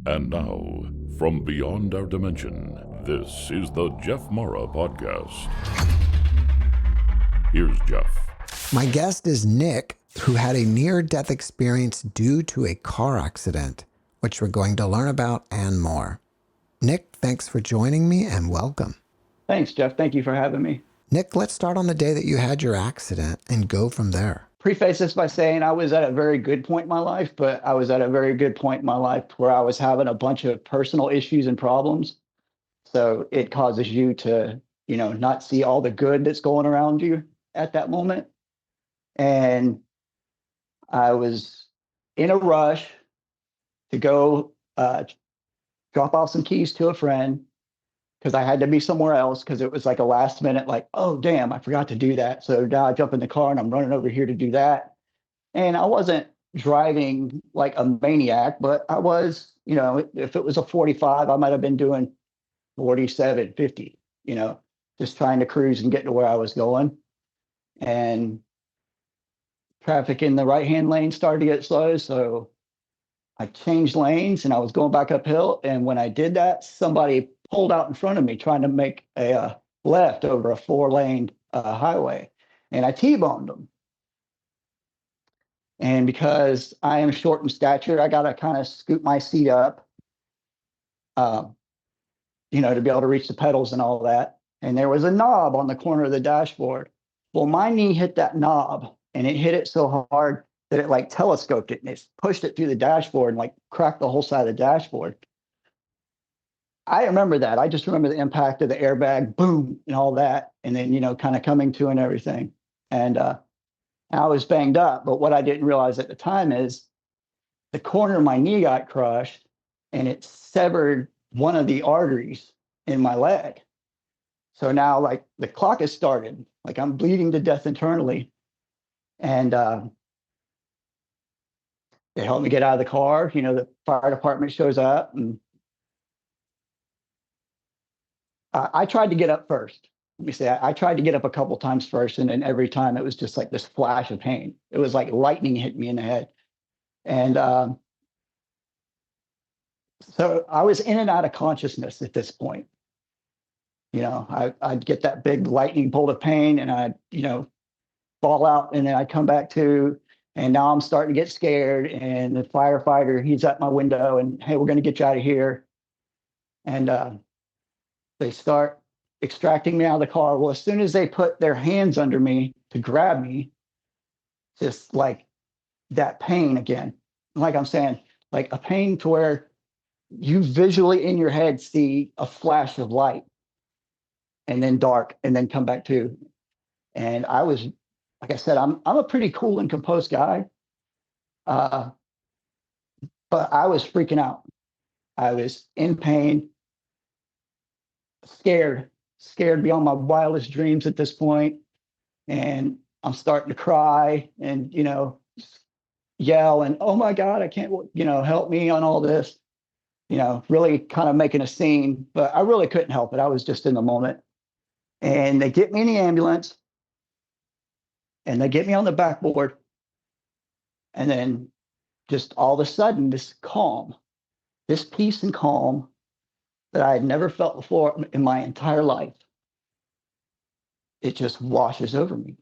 And now, from beyond our dimension, this is the JeffMara podcast. Here's Jeff. My guest is Nick, who had a near-death experience due to a car accident, which we're going to learn about and more. Nick, thanks for joining me and welcome. Thanks, Jeff. Thank you for having me. Nick, let's start on the day that you had your accident and go from there. Preface this by saying I was at a very good point in my life, but I was at a very good point in my life where I was having a bunch of personal issues and problems. So it causes you to, not see all the good that's going around you at that moment. And I was in a rush to go drop off some keys to a friend because I had to be somewhere else because it was like a last minute, like, oh, damn, I forgot to do that. So now I jump in the car and I'm running over here to do that. And I wasn't driving like a maniac, but I was, if it was a 45, I might have been doing 47, 50, just trying to cruise and get to where I was going. And traffic in the right-hand lane started to get slow. So I changed lanes and I was going back uphill. And when I did that, somebody pulled out in front of me trying to make a left over a 4-lane highway. And I T-boned them. And because I am short in stature, I got to kind of scoot my seat up, to be able to reach the pedals and all that. And there was a knob on the corner of the dashboard. Well, my knee hit that knob and it hit it so hard that it like telescoped it and it pushed it through the dashboard and like cracked the whole side of the dashboard. I remember that. I just remember the impact of the airbag, boom, and all that. And then, kind of coming to and everything. And I was banged up. But what I didn't realize at the time is the corner of my knee got crushed and it severed one of the arteries in my leg. So now like the clock has started, like I'm bleeding to death internally. And they helped me get out of the car. The fire department shows up and I tried to get up first. Let me say, I tried to get up a couple times first, and then every time it was just like this flash of pain. It was like lightning hit me in the head. And so I was in and out of consciousness at this point. I'd get that big lightning bolt of pain and I'd, fall out and then I'd come back to, and now I'm starting to get scared. And the firefighter, he's at my window and, hey, we're going to get you out of here. And they start extracting me out of the car. Well, as soon as they put their hands under me to grab me, just like that pain again, like I'm saying, like a pain to where you visually in your head see a flash of light and then dark and then come back to. And I was, like I said, I'm a pretty cool and composed guy. But I was freaking out. I was in pain, scared beyond my wildest dreams at this point. And I'm starting to cry and, yell and, oh my God, I can't, help me on all this, really kind of making a scene, but I really couldn't help it. I was just in the moment. And they get me in the ambulance and they get me on the backboard. And then just all of a sudden, this calm, this peace and calm that I had never felt before in my entire life, it just washes over me.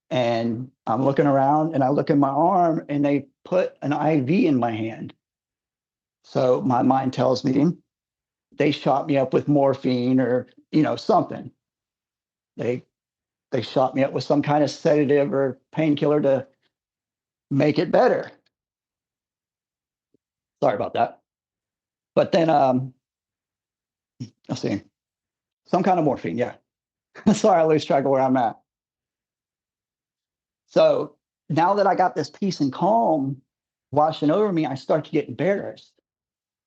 And I'm looking around and I look in my arm and they put an IV in my hand. So my mind tells me they shot me up with morphine or, something. They shot me up with some kind of sedative or painkiller to make it better. Sorry about that. But then, let's see, some kind of morphine, yeah. Sorry, I lose track of where I'm at. So now that I got this peace and calm washing over me, I start to get embarrassed.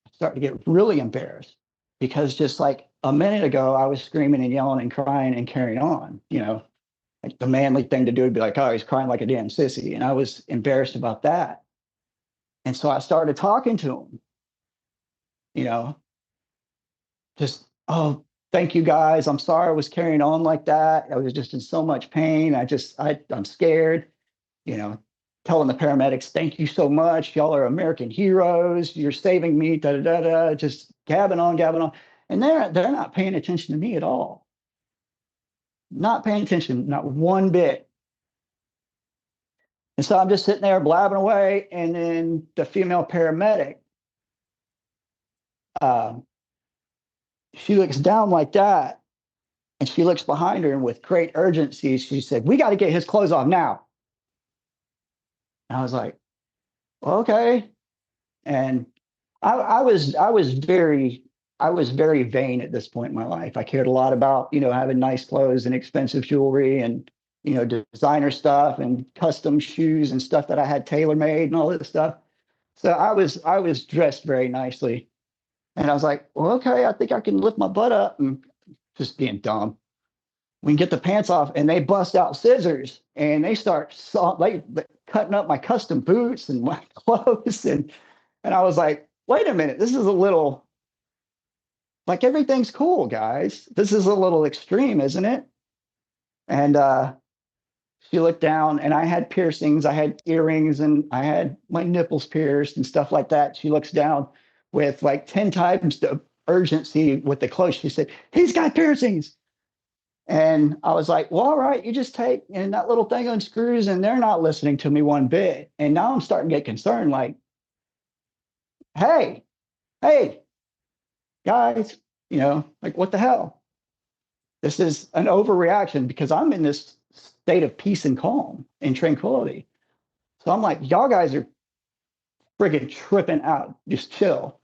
I start to get really embarrassed because just like a minute ago, I was screaming and yelling and crying and carrying on, like the manly thing to do would be like, oh, he's crying like a damn sissy. And I was embarrassed about that. And so I started talking to him, just, oh, thank you guys. I'm sorry I was carrying on like that. I was just in so much pain. I'm scared, telling the paramedics, thank you so much. Y'all are American heroes. You're saving me, da da da da, just gabbing on, gabbing on. And they're not paying attention to me at all. Not paying attention, not one bit. And so I'm just sitting there blabbing away. And then the female paramedic, she looks down like that. And she looks behind her, and with great urgency, she said, we got to get his clothes off now. And I was like, well, okay. And I was very vain at this point in my life. I cared a lot about, having nice clothes and expensive jewelry and, designer stuff and custom shoes and stuff that I had tailor made and all this stuff. So I was dressed very nicely. And I was like, well, okay, I think I can lift my butt up, and just being dumb. We can get the pants off, and they bust out scissors and they start cutting up my custom boots and my clothes. And I was like, wait a minute, this is a little, like, everything's cool, guys. This is a little extreme, isn't it? And she looked down, and I had piercings, I had earrings, and I had my nipples pierced and stuff like that. She looks down with like 10 times the urgency with the clothes. She said, he's got piercings. And I was like, well, all right, you just take, and that little thing unscrews, and they're not listening to me one bit. And now I'm starting to get concerned, like, hey, guys, like, what the hell? This is an overreaction, because I'm in this state of peace and calm and tranquility. So I'm like, y'all guys are friggin' tripping out. Just chill.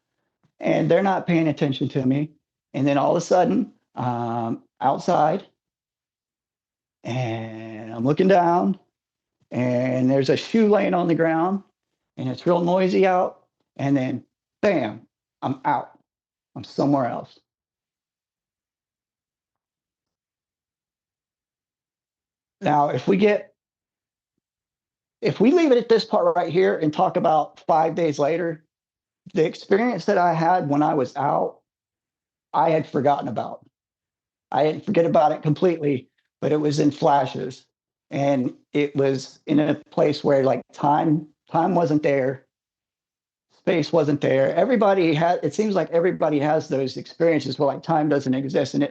And they're not paying attention to me. And then all of a sudden, outside, and I'm looking down, and there's a shoe laying on the ground, and it's real noisy out. And then, bam, I'm out. I'm somewhere else. Now, if we leave it at this part right here and talk about 5 days later, the experience that I had when I was out, I had forgotten about. I didn't forget about it completely, but it was in flashes. And it was in a place where, like, time wasn't there, space wasn't there. It seems like everybody has those experiences where, like, time doesn't exist. And it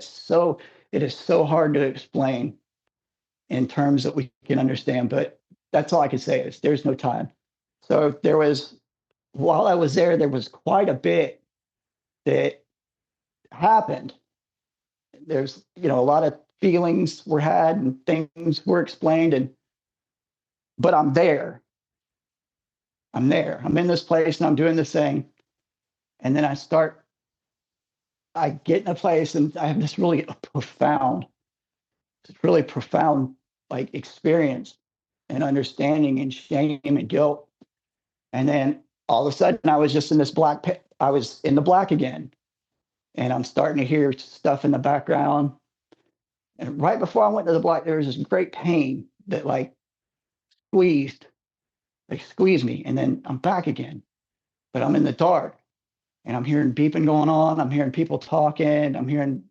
is so hard to explain in terms that we can understand. But that's all I can say is there's no time. So while I was there was quite a bit that happened. There's, a lot of feelings were had and things were explained, but I'm there. I'm in this place, and I'm doing this thing. And then I get in a place, and I have this really profound, like, experience and understanding and shame and guilt. And then all of a sudden I was just in this black pit. I was in the black again. And I'm starting to hear stuff in the background. And right before I went to the black, there was this great pain that, like, squeezed me. And then I'm back again. But I'm in the dark, and I'm hearing beeping going on. I'm hearing people talking. I'm hearing,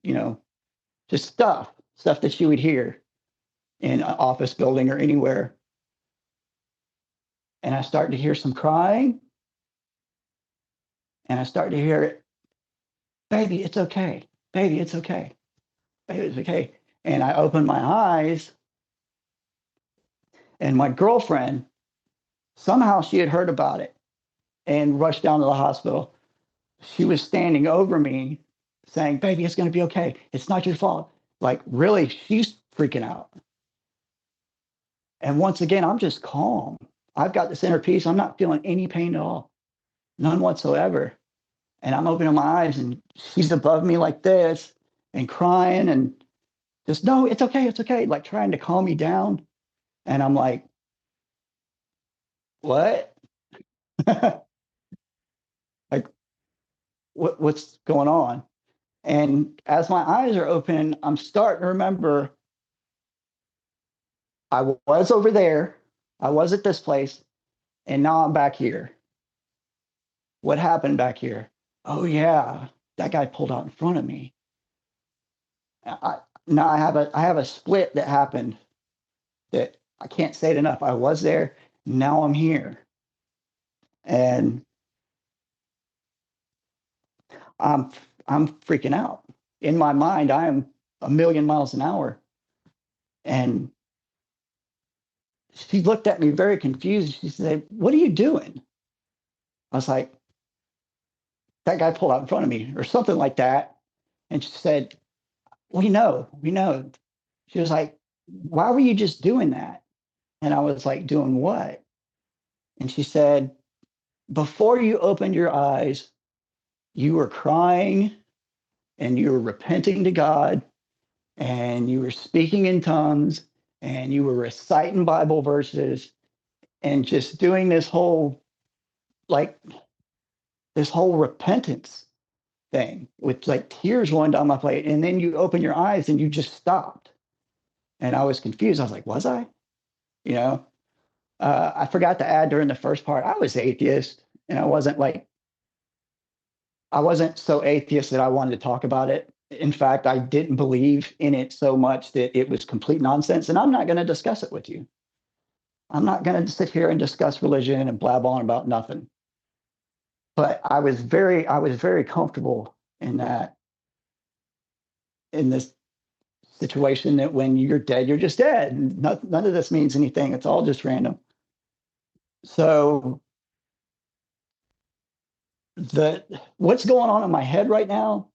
just stuff that you would hear in an office building or anywhere. And I start to hear some crying. And I start to hear it, baby, it's okay. Baby, it's okay. Baby, it's okay. And I open my eyes, and my girlfriend, somehow she had heard about it and rushed down to the hospital. She was standing over me saying, baby, it's going to be okay. It's not your fault. Like, really, she's freaking out. And once again, I'm just calm. I've got this inner peace. I'm not feeling any pain at all, none whatsoever. And I'm opening my eyes, and she's above me like this and crying and just, no, it's okay, like, trying to calm me down. And I'm like, what? Like, what's going on? And as my eyes are open, I'm starting to remember I was over there, I was at this place, and now I'm back here. What happened back here? Oh yeah, that guy pulled out in front of me. Now I have a split that happened that I can't say it enough. I was there, Now I'm here. And I'm I'm freaking out. In my mind, I am a million miles an hour. And she looked at me very confused. She said, "What are you doing?" I was like, "That guy pulled out in front of me," or something like that. And she said, we know. She was like, "Why were you just doing that?" And I was like, "Doing what?" And she said, "Before you opened your eyes, you were crying and you were repenting to God and you were speaking in tongues and you were reciting Bible verses and just doing like this whole repentance thing with like tears rolling down my face. And then you open your eyes and you just stopped." And I was confused. I was like, "Was I?" You know, I forgot to add during the first part, I was atheist, and I wasn't so atheist that I wanted to talk about it. In fact, I didn't believe in it so much that it was complete nonsense. And I'm not going to discuss it with you. I'm not going to sit here and discuss religion and blab on about nothing. But I was very comfortable in that, in this situation, that when you're dead, you're just dead. None of this means anything. It's all just random. So the what's going on in my head right now,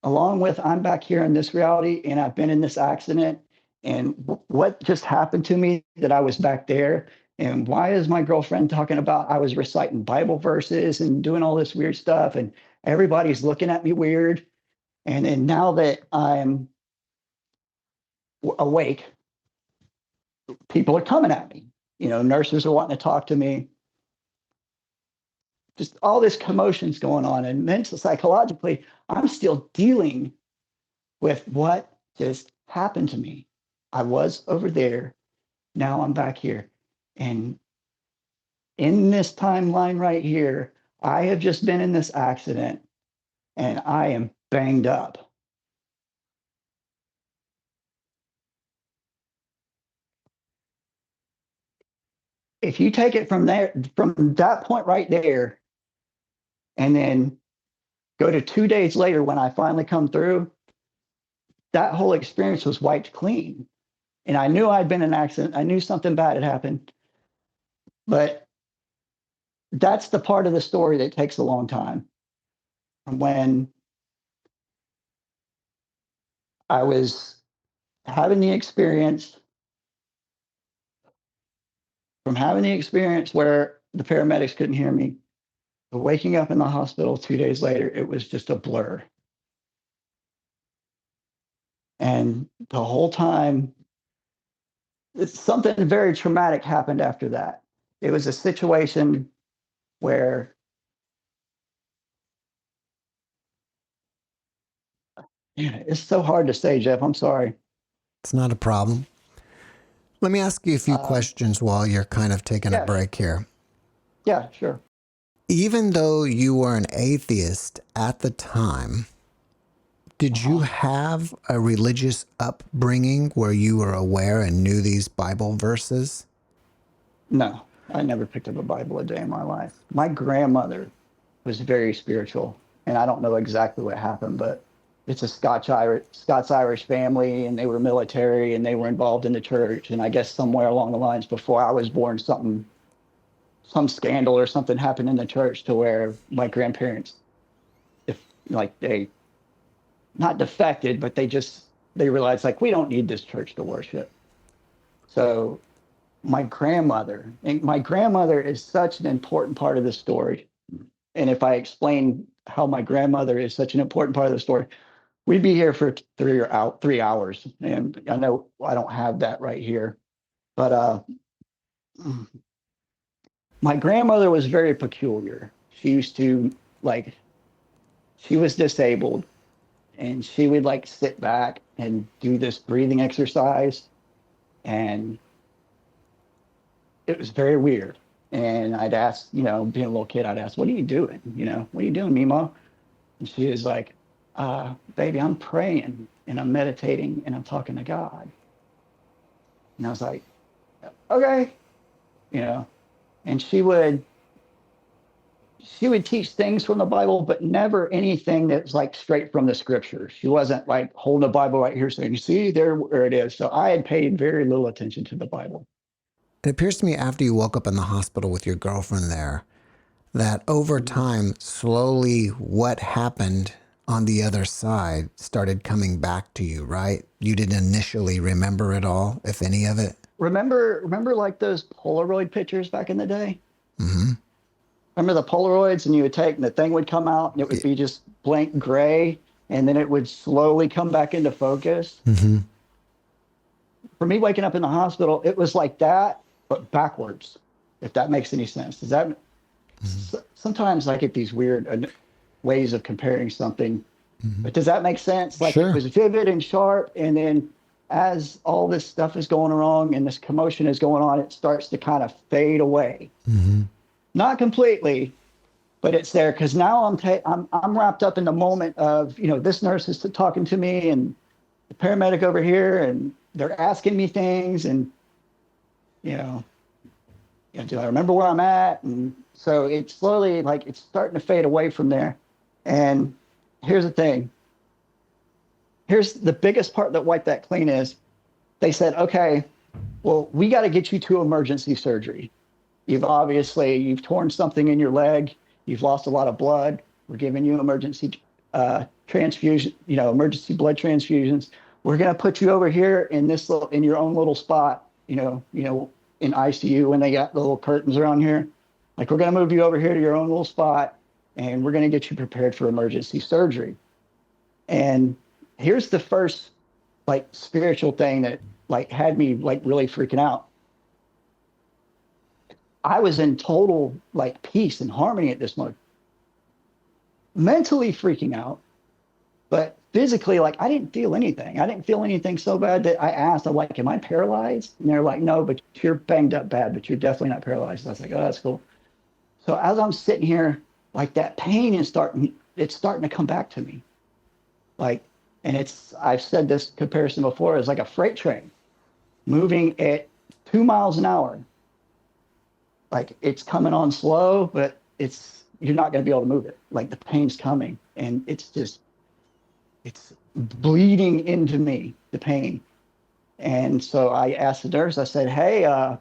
along with I'm back here in this reality and I've been in this accident, and what just happened to me that I was back there, and why is my girlfriend talking about I was reciting Bible verses and doing all this weird stuff, and everybody's looking at me weird. And then now that I'm awake, people are coming at me. Nurses are wanting to talk to me. Just all this commotion's going on, and mentally, psychologically, I'm still dealing with what just happened to me. I was over there. Now I'm back here. And in this timeline right here, I have just been in this accident and I am banged up. If you take it from there, from that point right there, and then go to 2 days later when I finally come through, that whole experience was wiped clean. And I knew I'd been in an accident. I knew something bad had happened. But that's the part of the story that takes a long time. When I was having the experience, from having the experience where the paramedics couldn't hear me, to waking up in the hospital 2 days later, it was just a blur. And the whole time, something very traumatic happened after that. It was a situation where, yeah, it's so hard to say, Jeff. I'm sorry. It's not a problem. Let me ask you a few questions while you're kind of taking a Yeah, break here. yeah, sure. Even though you were an atheist at the time, did you have a religious upbringing where you were aware and knew these Bible verses? No, I never picked up a Bible a day in my life. My grandmother was very spiritual, and I don't know exactly what happened, but it's a Scots Irish family, and they were military, and they were involved in the church. And I guess somewhere along the lines before I was born, some scandal or something happened in the church to where my grandparents, if like they not defected, but they realized like we don't need this church to worship. So my grandmother is such an important part of the story. And if I explain how my grandmother is such an important part of the story, we'd be here for 3 hours. And I know I don't have that right here, but my grandmother was very peculiar. She used to like, she was disabled, and she would like sit back and do this breathing exercise. And it was very weird. And I'd ask, being a little kid, I'd ask, "What are you doing? What are you doing, Mima?" And she is like, "Baby, I'm praying and I'm meditating and I'm talking to God." And I was like, "Okay." and she would teach things from the Bible, but never anything that's like straight from the scriptures. She wasn't like holding the Bible right here saying, you see there where it is. So I had paid very little attention to the Bible. It appears to me after you woke up in the hospital with your girlfriend there, that over time, slowly what happened on the other side started coming back to you, right? You didn't initially remember it all, if any of it. Remember like those Polaroid pictures back in the day? Mm-hmm. Remember the Polaroids, and you would take and the thing would come out and it would be just blank gray, and then it would slowly come back into focus. Mm-hmm. For me, waking up in the hospital, it was like that, but backwards, if that makes any sense. Does that? Sometimes I get these weird ways of comparing something, but does that make sense? Like Sure. it was vivid and sharp, and then as all this stuff is going wrong and this commotion is going on, it starts to kind of fade away. Mm-hmm. Not completely, but it's there because now I'm wrapped up in the moment of, you know, this nurse is talking to me and the paramedic over here, and they're asking me things, and you know, do I remember where I'm at? And so it's slowly like it's starting to fade away from there. And here's the thing. Here's the biggest part that wiped that clean is they said, okay, well, we got to get you to emergency surgery. You've torn something in your leg. You've lost a lot of blood. We're giving you emergency transfusion, emergency blood transfusions. We're going to put you over here in in your own little spot, in ICU when they got the little curtains around here. Like, we're going to move you over here to your own little spot, and we're going to get you prepared for emergency surgery. And here's the first like spiritual thing that like had me like really freaking out. I was in total like peace and harmony at this moment. Mentally freaking out, but physically, like I didn't feel anything. I didn't feel anything so bad that I asked, I'm like, am I paralyzed? And they're like, no, but you're banged up bad, but you're definitely not paralyzed. I was like, oh, that's cool. So as I'm sitting here, like that pain is starting to come back to me. Like, and I've said this comparison before, it's like a freight train moving at 2 miles an hour. Like it's coming on slow, but you're not going to be able to move it. Like the pain's coming, and it's bleeding into me, the pain. And so I asked the nurse, I said, hey,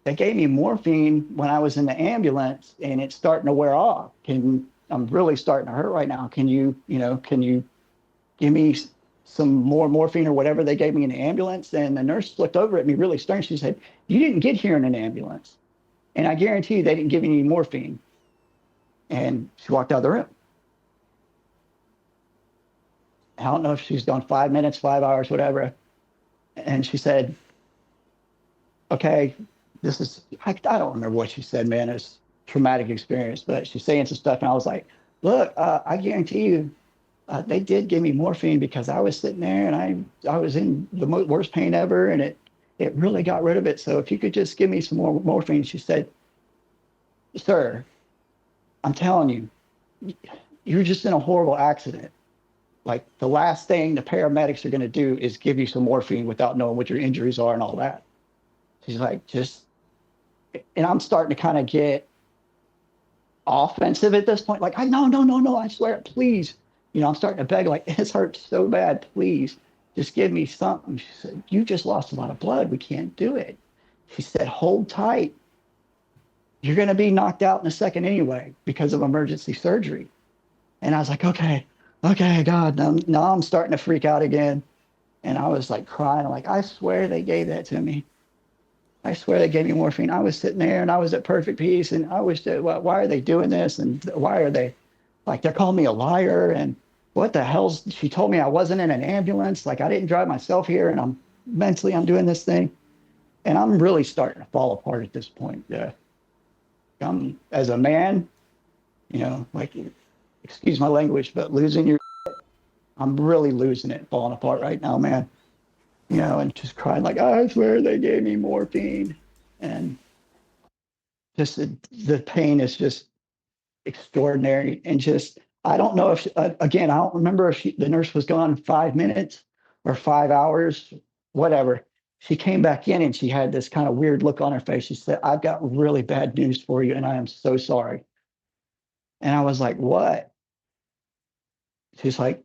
they gave me morphine when I was in the ambulance, and it's starting to wear off. I'm really starting to hurt right now. Can you give me some more morphine or whatever they gave me in the ambulance? And the nurse looked over at me really stern. She said, you didn't get here in an ambulance. And I guarantee you they didn't give you any morphine. And she walked out of the room. I don't know if she's gone 5 minutes, 5 hours, whatever. And she said, okay, I don't remember what she said, man. It's a traumatic experience, but she's saying some stuff. And I was like, look, I guarantee you, they did give me morphine because I was sitting there and I was in the worst pain ever, and it really got rid of it. So if you could just give me some more morphine. She said, sir, I'm telling you, you're just in a horrible accident. Like the last thing the paramedics are going to do is give you some morphine without knowing what your injuries are and all that. She's like, and I'm starting to kind of get offensive at this point. Like, no, I swear, please. I'm starting to beg, like, this hurts so bad. Please, just give me something. She said, you just lost a lot of blood. We can't do it. She said, hold tight. You're going to be knocked out in a second anyway because of emergency surgery. And I was like, okay, God, now I'm starting to freak out again. And I was like crying. I'm like, I swear they gave that to me. I swear they gave me morphine. I was sitting there and I was at perfect peace. And I was, why are they doing this? And why are they, like, they're calling me a liar? And what the hell's, she told me I wasn't in an ambulance. Like, I didn't drive myself here. And I'm doing this thing. And I'm really starting to fall apart at this point. Yeah. As a man, like, excuse my language, but losing your shit, I'm really losing it, falling apart right now, man. And just crying like, I swear they gave me morphine. And just the pain is just extraordinary. And just, I don't know if, again, I don't remember if the nurse was gone 5 minutes or 5 hours, whatever. she came back in and she had this kind of weird look on her face. She said, "I've got really bad news for you, and I am so sorry." And I was like, "What?" She's like,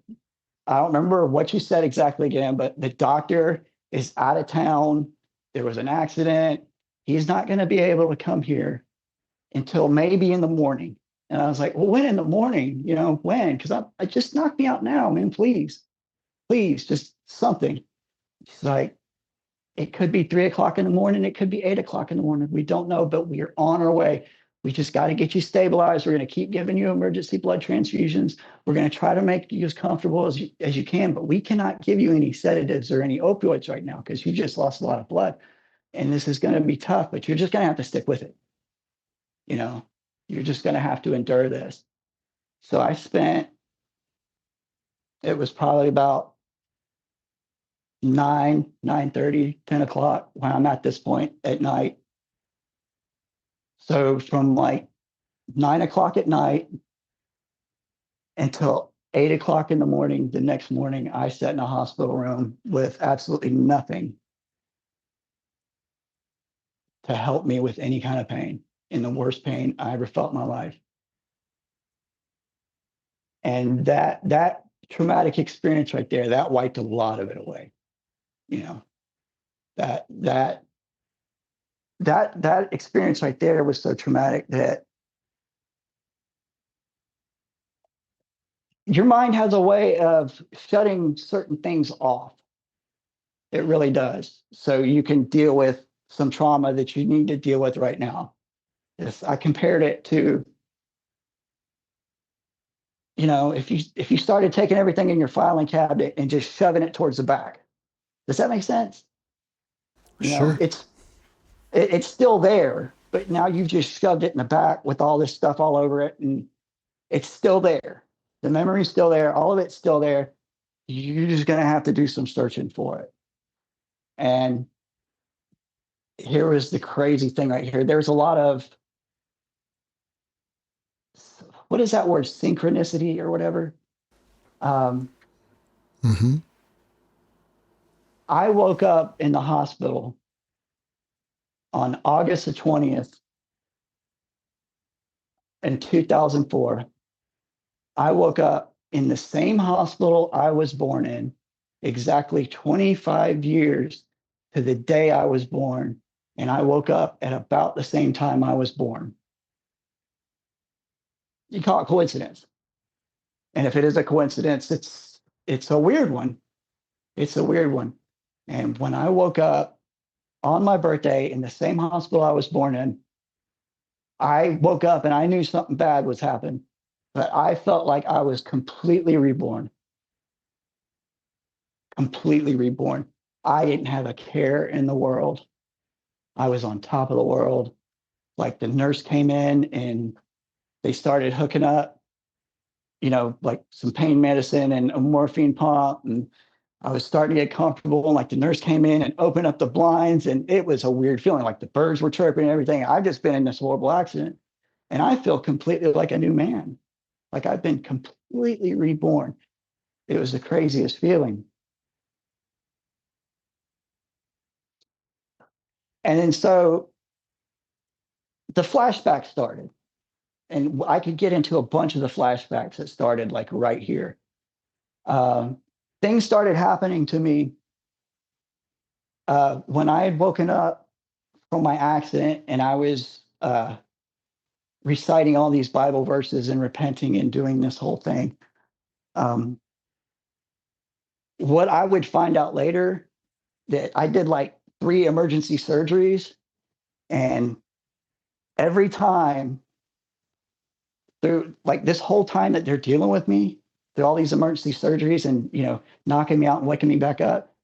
"I don't remember what she said exactly again, but the doctor is out of town. There was an accident. He's not going to be able to come here until maybe in the morning." And I was like, "Well, when in the morning? You know, when? Because I just knock me out now, man. Please, just something." She's like, "It could be 3 o'clock in the morning. It could be 8 o'clock in the morning. We don't know, but we are on our way. We just got to get you stabilized. We're going to keep giving you emergency blood transfusions. We're going to try to make you as comfortable as you can, but we cannot give you any sedatives or any opioids right now because you just lost a lot of blood. And this is going to be tough, but you're just going to have to stick with it. You know, you're just going to have to endure this." So it was probably about 9:30, 10 o'clock when I'm at this point at night. So from like 9 o'clock at night until 8 o'clock in the morning, the next morning, I sat in a hospital room with absolutely nothing to help me with any kind of pain, in the worst pain I ever felt in my life. And that traumatic experience right there, that wiped a lot of it away. You know, that that that experience right there was so traumatic that your mind has a way of shutting certain things off. It really does. So you can deal with some trauma that you need to deal with right now. If I compared it to, you know, if you started taking everything in your filing cabinet and just shoving it towards the back, does that make sense? You know, Sure. it's still there, but now you've just shoved it in the back with all this stuff all over it, and it's still there. The memory's still there. All of it's still there. You're just going to have to do some searching for it. And here was the crazy thing right here. There's a lot of, what is that word, synchronicity or whatever. Um, Mm-hmm. I woke up in the hospital on August the 20th in 2004. I woke up in the same hospital I was born in, exactly 25 years to the day I was born. And I woke up at about the same time I was born. You call it coincidence. And if it is a coincidence, it's a weird one. It's a weird one. And when I woke up on my birthday in the same hospital I was born in, I woke up and I knew something bad was happening, but I felt like I was completely reborn, completely reborn. I didn't have a care in the world. I was on top of the world. Like the nurse came in and they started hooking up, you know, like some pain medicine and a morphine pump. And I was starting to get comfortable. And like the nurse came in and opened up the blinds, and it was a weird feeling. Like the birds were chirping and everything. I've just been in this horrible accident, and I feel completely like a new man. Like I've been completely reborn. It was the craziest feeling. And then so the flashback started, and I could get into a bunch of the flashbacks that started like right here. Um, Things started happening to me when I had woken up from my accident, and I was reciting all these Bible verses and repenting and doing this whole thing. Um, what I would find out later, that I did like 3 emergency surgeries, and every time through like this whole time that they're dealing with me, through all these emergency surgeries and, you know, knocking me out and waking me back up,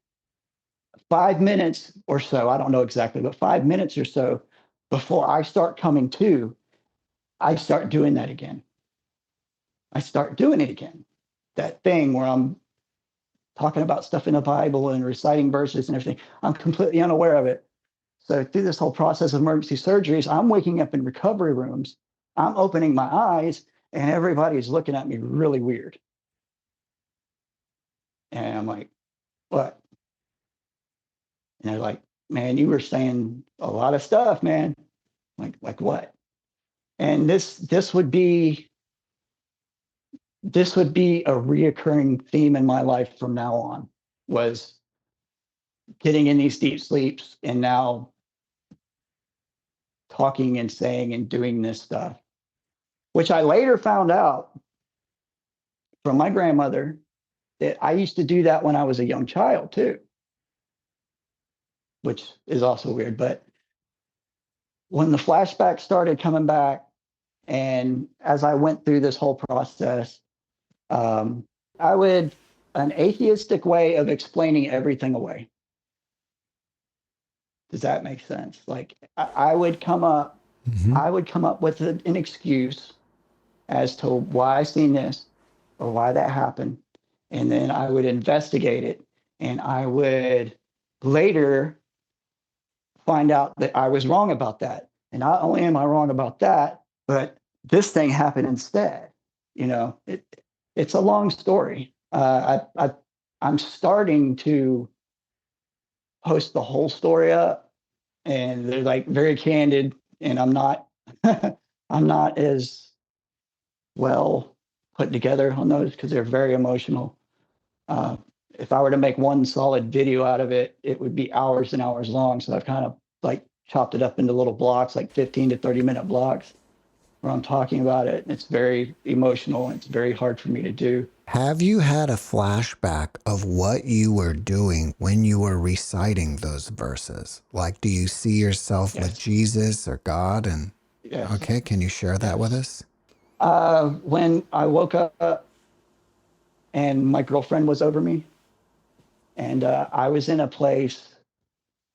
5 minutes or so, I don't know exactly, but 5 minutes or so before I start coming to, I start doing that again. I start doing it again. That thing where I'm talking about stuff in the Bible and reciting verses and everything. I'm completely unaware of it. So through this whole process of emergency surgeries, I'm waking up in recovery rooms. I'm opening my eyes, and everybody's looking at me really weird. And I'm like, what? And they're like, man, you were saying a lot of stuff, man. Like what? And this would be a reoccurring theme in my life from now on, was getting in these deep sleeps and now talking and saying and doing this stuff, which I later found out from my grandmother that I used to do that when I was a young child too, which is also weird. But when the flashbacks started coming back, and as I went through this whole process, um, an atheistic way of explaining everything away. Does that make sense? Like I would come up, I would come up with an excuse as to why I seen this or why that happened. And then I would investigate it, and I would later find out that I was wrong about that. And not only am I wrong about that, but this thing happened instead. You know, it's a long story. I'm starting to post the whole story up, and they're like very candid, and I'm not I'm not as well put together on those because they're very emotional. Uh, if I were to make one solid video out of it, it would be hours and hours long. So I've kind of like chopped it up into little blocks, like 15 to 30-minute blocks, where I'm talking about it. It's very emotional, and it's very hard for me to do. Have you had a flashback of what you were doing when you were reciting those verses? Like, do you see yourself with Yes. Jesus or God? And Yes. okay, can you share that with Yes. us? When I woke up and my girlfriend was over me, and I was in a place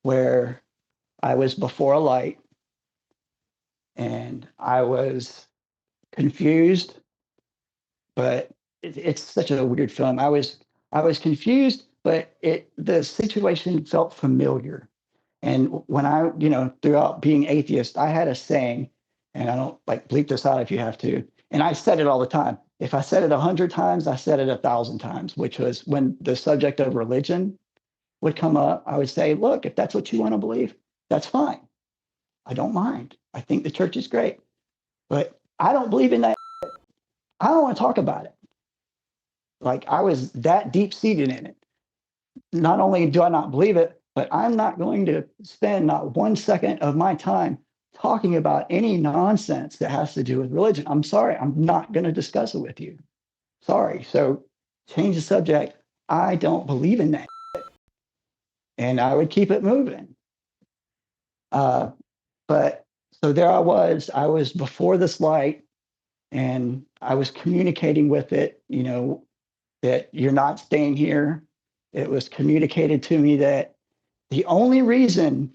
where I was before a light, and I was confused, but it's such a weird film. I was confused, but the situation felt familiar. And when I, throughout being atheist, I had a saying, and I don't like bleep this out if you have to. And I said it all the time. If I said it 100 times, I said it 1,000 times, which was when the subject of religion would come up, I would say, look, if that's what you want to believe, that's fine. I don't mind. I think the church is great, but I don't believe in that. I don't want to talk about it. Like I was that deep seated in it. Not only do I not believe it, but I'm not going to spend not 1 second of my time talking about any nonsense that has to do with religion. I'm sorry, I'm not going to discuss it with you. Sorry. So change the subject. I don't believe in that. And I would keep it moving. Uh, but so there I was before this light, and I was communicating with it, that you're not staying here. It was communicated to me that the only reason,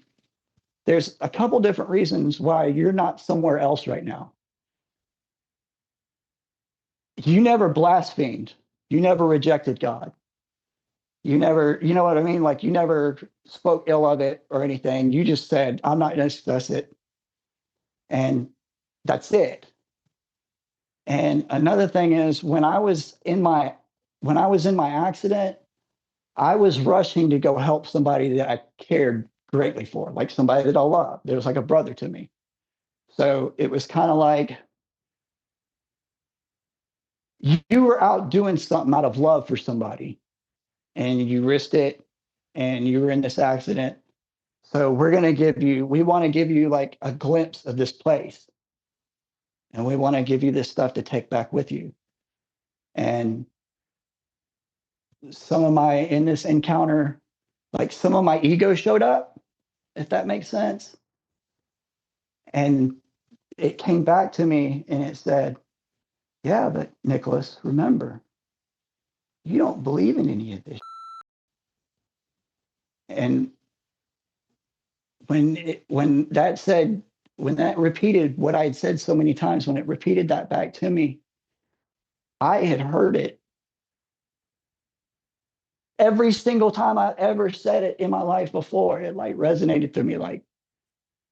there's a couple different reasons why you're not somewhere else right now. You never blasphemed. You never rejected God. You never, you know what I mean? Like you never spoke ill of it or anything. You just said, I'm not going to discuss it. And that's it. And another thing is when I was in my accident, I was rushing to go help somebody that I cared greatly for, like somebody that I loved. It was like a brother to me. So it was kind of like you were out doing something out of love for somebody, and you risked it, and you were in this accident. So we want to give you like a glimpse of this place. And we want to give you this stuff to take back with you. And in this encounter, like some of my ego showed up, if that makes sense. And it came back to me and it said, yeah, but Nicholas, remember, you don't believe in any of this. And when that repeated what I had said so many times, when it repeated that back to me, I had heard it every single time I ever said it in my life before. It like resonated through me like,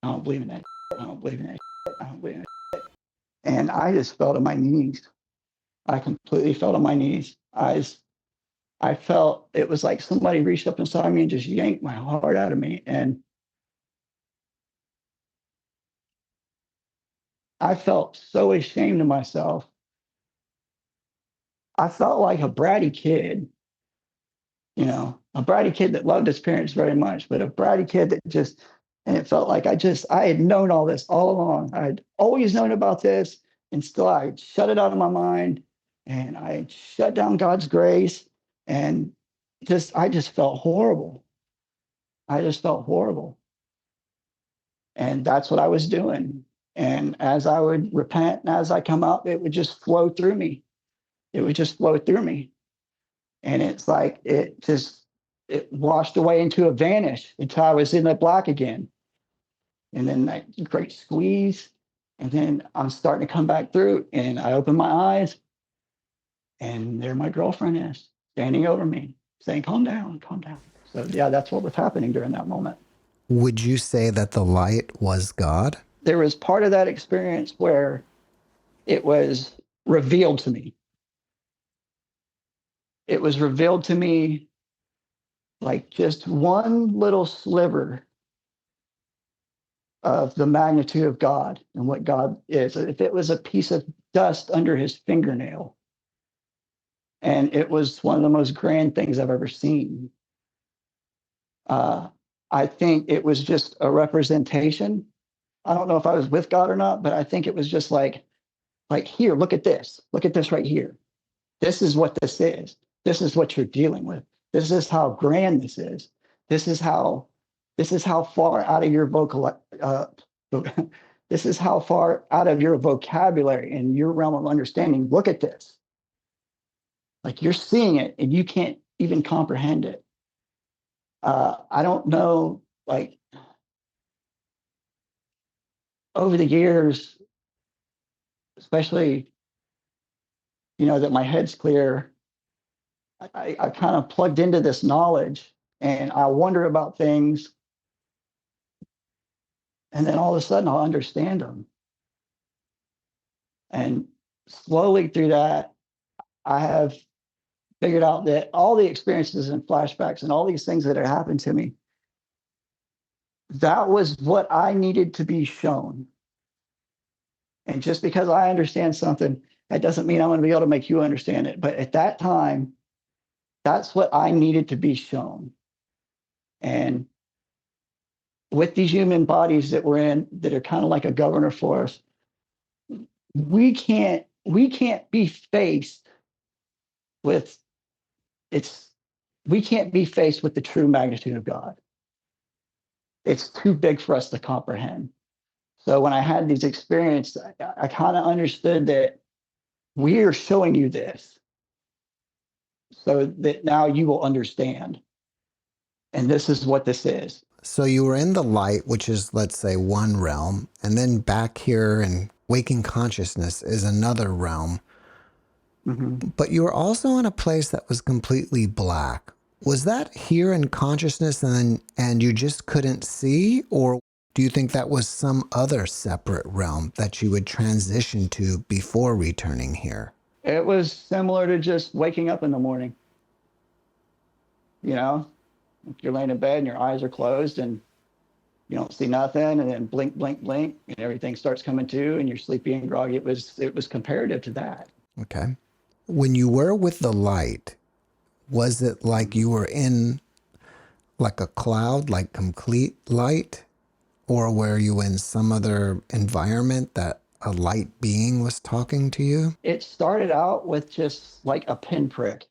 I don't believe in that. I don't believe in that. I don't believe in that. And I just fell to my knees. I completely fell to my knees. I felt it was like somebody reached up inside me and just yanked my heart out of me. And I felt so ashamed of myself. I felt like a bratty kid, a bratty kid that loved his parents very much, but a bratty kid that just, and it felt like I had known all this all along. I'd always known about this, and still I shut it out of my mind, and I shut down God's grace, and I just felt horrible. I just felt horrible. And that's what I was doing. And as I would repent and as I come up, it would just flow through me. It would just flow through me. And it's like it washed away into a vanish until I was in the black again. And then that great squeeze. And then I'm starting to come back through. And I open my eyes, and there my girlfriend is standing over me, saying, "Calm down, calm down." So yeah, that's what was happening during that moment. Would you say that the light was God? There was part of that experience where it was revealed to me. It was revealed to me like just one little sliver of the magnitude of God and what God is. If it was a piece of dust under his fingernail, and it was one of the most grand things I've ever seen. I think it was just a representation. I don't know if I was with God or not, but I think it was just like here, look at this. Look at this right here. This is what this is. This is what you're dealing with. This is how grand this is. This is how far out of your this is how far out of your vocabulary and your realm of understanding. Look at this. Like you're seeing it and you can't even comprehend it. I don't know, like over the years, especially, that my head's clear, I kind of plugged into this knowledge and I wonder about things. And then all of a sudden I'll understand them. And slowly through that, I have figured out that all the experiences and flashbacks and all these things that had happened to me, that was what I needed to be shown. And just because I understand something, that doesn't mean I'm going to be able to make you understand it. But at that time, that's what I needed to be shown. And with these human bodies that we're in, that are kind of like a governor for us, we can't be faced with we can't be faced with the true magnitude of God. It's too big for us to comprehend. So when I had these experiences, I kind of understood that we are showing you this so that now you will understand. And this is what this is. So you were in the light, which is, let's say, one realm, and then back here in waking consciousness is another realm. Mm-hmm. But you were also in a place that was completely black. Was that here in consciousness and you just couldn't see? Or do you think that was some other separate realm that you would transition to before returning here? It was similar to just waking up in the morning. If you're laying in bed and your eyes are closed and you don't see nothing, and then blink, blink, blink, and everything starts coming to, and you're sleepy and groggy. It was comparative to that. Okay. When you were with the light, was it like you were in like a cloud, like complete light? Or were you in some other environment that a light being was talking to you? It started out with just like a pinprick.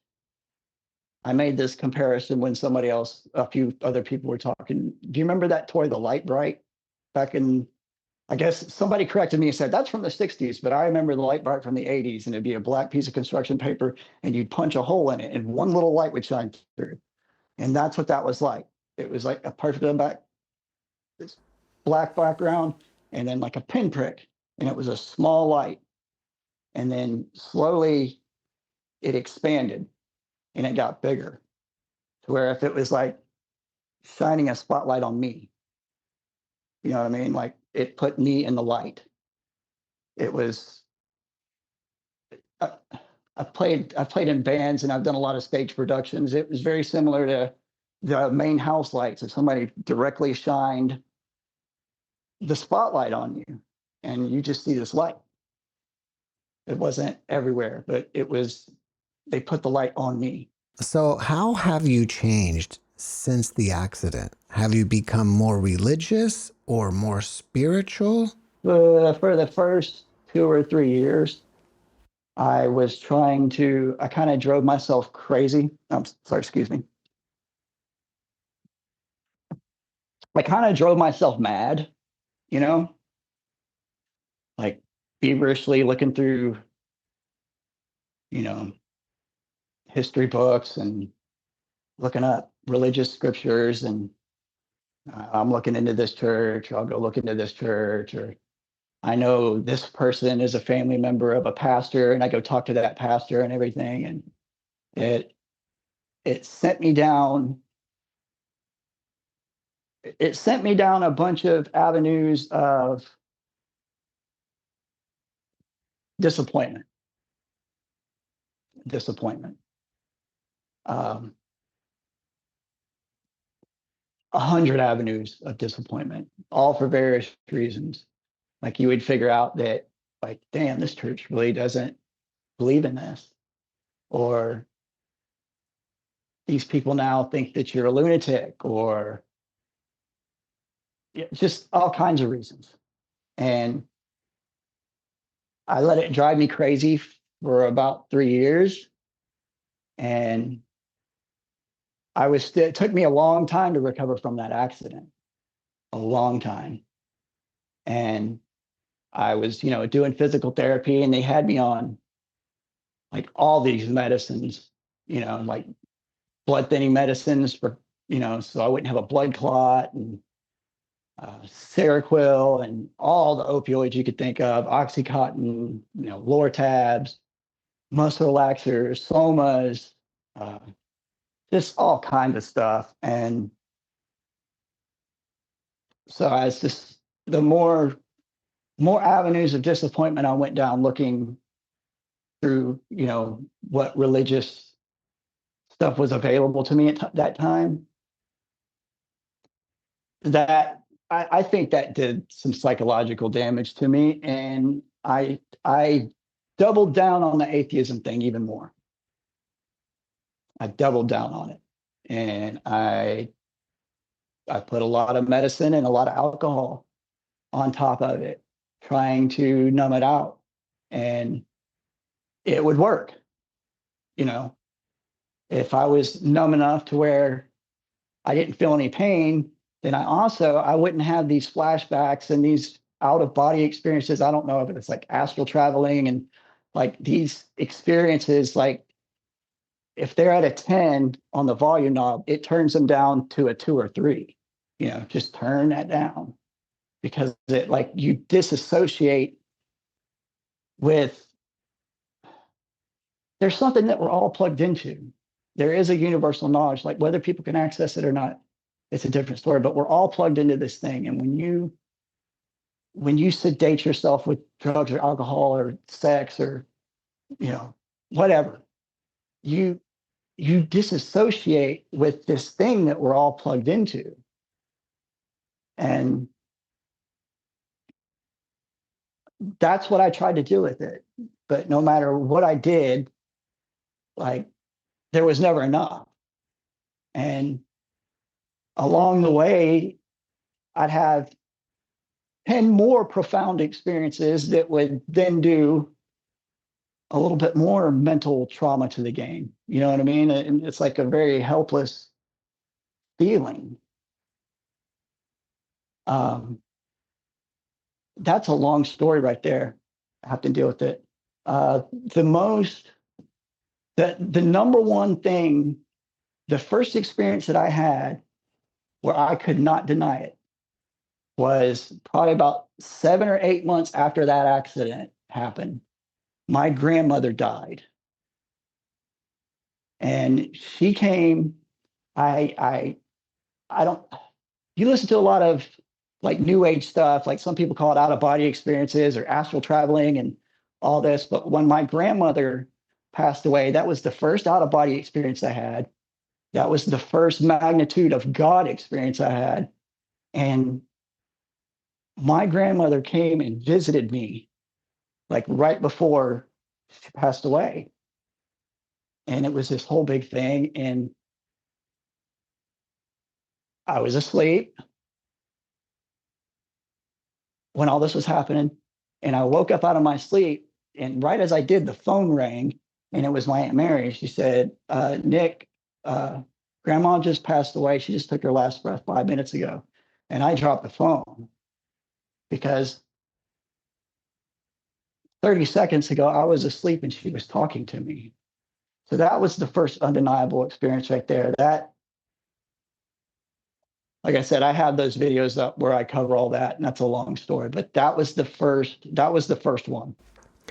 I made this comparison when a few other people were talking. Do you remember that toy, the Light Bright? Back in, I guess somebody corrected me and said, that's from the 60s, but I remember the Light Bright from the 80s, and it'd be a black piece of construction paper, and you'd punch a hole in it, and one little light would shine through. And that's what that was like. It was like a perfect this black background, and then like a pinprick, and it was a small light. And then slowly it expanded and it got bigger to where if it was like shining a spotlight on me, you know what I mean? Like it put me in the light. It was, I I played in bands and I've done a lot of stage productions. It was very similar to the main house lights. If somebody directly shined the spotlight on you and you just see this light. It wasn't everywhere, but they put the light on me. So, how have you changed since the accident? Have you become more religious or more spiritual? For the first 2 or 3 years, I kind of drove myself crazy. I'm sorry, excuse me. I kind of drove myself mad, you know, like feverishly looking through, you know, history books and looking up religious scriptures. And I'm looking into this church, or I'll go look into this church, or I know this person is a family member of a pastor, and I go talk to that pastor and everything. And it, it sent me down it sent me down a bunch of avenues of disappointment. Disappointment. Um, 100 avenues of disappointment, all for various reasons. Like you would figure out that, like, damn, this church really doesn't believe in this, or these people now think that you're a lunatic, or just all kinds of reasons. And I let it drive me crazy for about 3 years. And it took me a long time to recover from that accident, a long time. And I was, doing physical therapy, and they had me on like all these medicines, like blood thinning medicines for, so I wouldn't have a blood clot, and Seroquel and all the opioids you could think of, Oxycontin, Lortabs, muscle relaxers, somas, uh, just all kinds of stuff. And so as just the more avenues of disappointment I went down looking through, what religious stuff was available to me at that time, that I think that did some psychological damage to me. And I doubled down on the atheism thing even more. I doubled down on it. And I put a lot of medicine and a lot of alcohol on top of it, trying to numb it out. And it would work. If I was numb enough to where I didn't feel any pain, then I wouldn't have these flashbacks and these out of body experiences. I don't know if it's like astral traveling and like these experiences, like if they're at a 10 on the volume knob, it turns them down to a 2 or 3. Just turn that down, because it, like, you disassociate with, there's something that we're all plugged into. There is a universal knowledge, like whether people can access it or not, it's a different story, but we're all plugged into this thing. And when you sedate yourself with drugs or alcohol or sex or, whatever, you disassociate with this thing that we're all plugged into. And that's what I tried to do with it. But no matter what I did, like, there was never enough. And along the way, I'd have 10 more profound experiences that would then do a little bit more mental trauma to the game. You know what I mean? And it's like a very helpless feeling. That's a long story right there. I have to deal with it. The number one thing, the first experience that I had where I could not deny it was probably about 7 or 8 months after that accident happened. My grandmother died. And she came, I don't, you listen to a lot of like new age stuff, like some people call it out of body experiences or astral traveling and all this. But when my grandmother passed away. That was the first out of body experience I had. That was the first magnitude of God experience I had. And my grandmother came and visited me like right before she passed away. And it was this whole big thing. And I was asleep when all this was happening. And I woke up out of my sleep. And right as I did, the phone rang. And it was my Aunt Mary. She said, Nick, Grandma just passed away. She just took her last breath 5 minutes ago. And I dropped the phone because 30 seconds ago, I was asleep and she was talking to me. So that was the first undeniable experience right there. That, like I said, I have those videos up where I cover all that, and that's a long story. But that was the first one.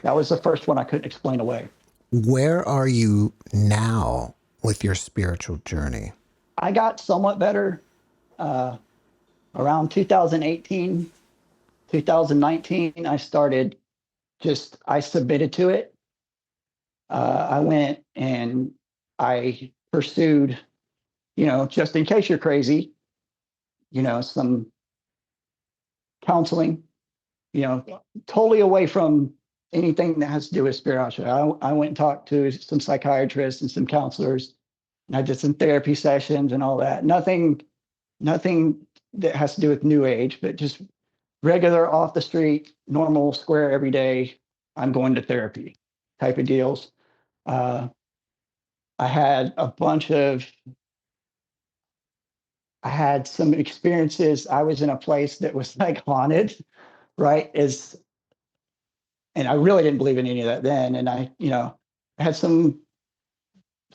That was the first one I couldn't explain away. Where are you now with your spiritual journey? I got somewhat better around 2018, 2019. I submitted to it. I went and I pursued, just in case you're crazy, some counseling, totally away from anything that has to do with spirituality. I went and talked to some psychiatrists and some counselors, and I did some therapy sessions and all that. Nothing that has to do with New Age, but just regular off the street, normal, square, every day, I'm going to therapy type of deals. I had some experiences. I was in a place that was like haunted, right? And I really didn't believe in any of that then. And I had some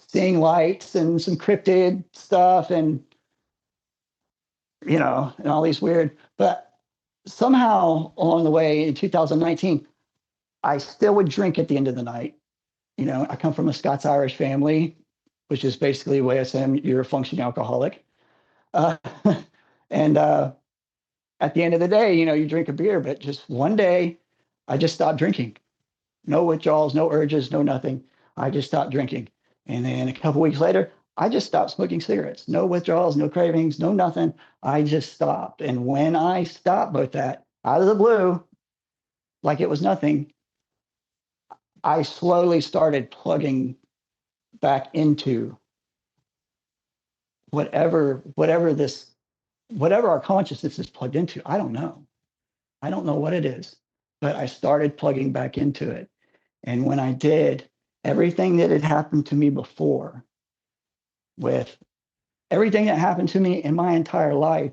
seeing lights and some cryptid stuff and and all these weird, but somehow along the way in 2019, I still would drink at the end of the night. I come from a Scots-Irish family, which is basically a way of saying you're a functioning alcoholic. Uh, and at the end of the day, you drink a beer, but just one day, I just stopped drinking. No withdrawals, no urges, no nothing. I just stopped drinking. And then a couple weeks later, I just stopped smoking cigarettes. No withdrawals, no cravings, no nothing. I just stopped. And when I stopped both that, out of the blue, like it was nothing, I slowly started plugging back into whatever our consciousness is plugged into. I don't know. I don't know what it is, but I started plugging back into it. And when I did, everything that had happened to me before, with everything that happened to me in my entire life,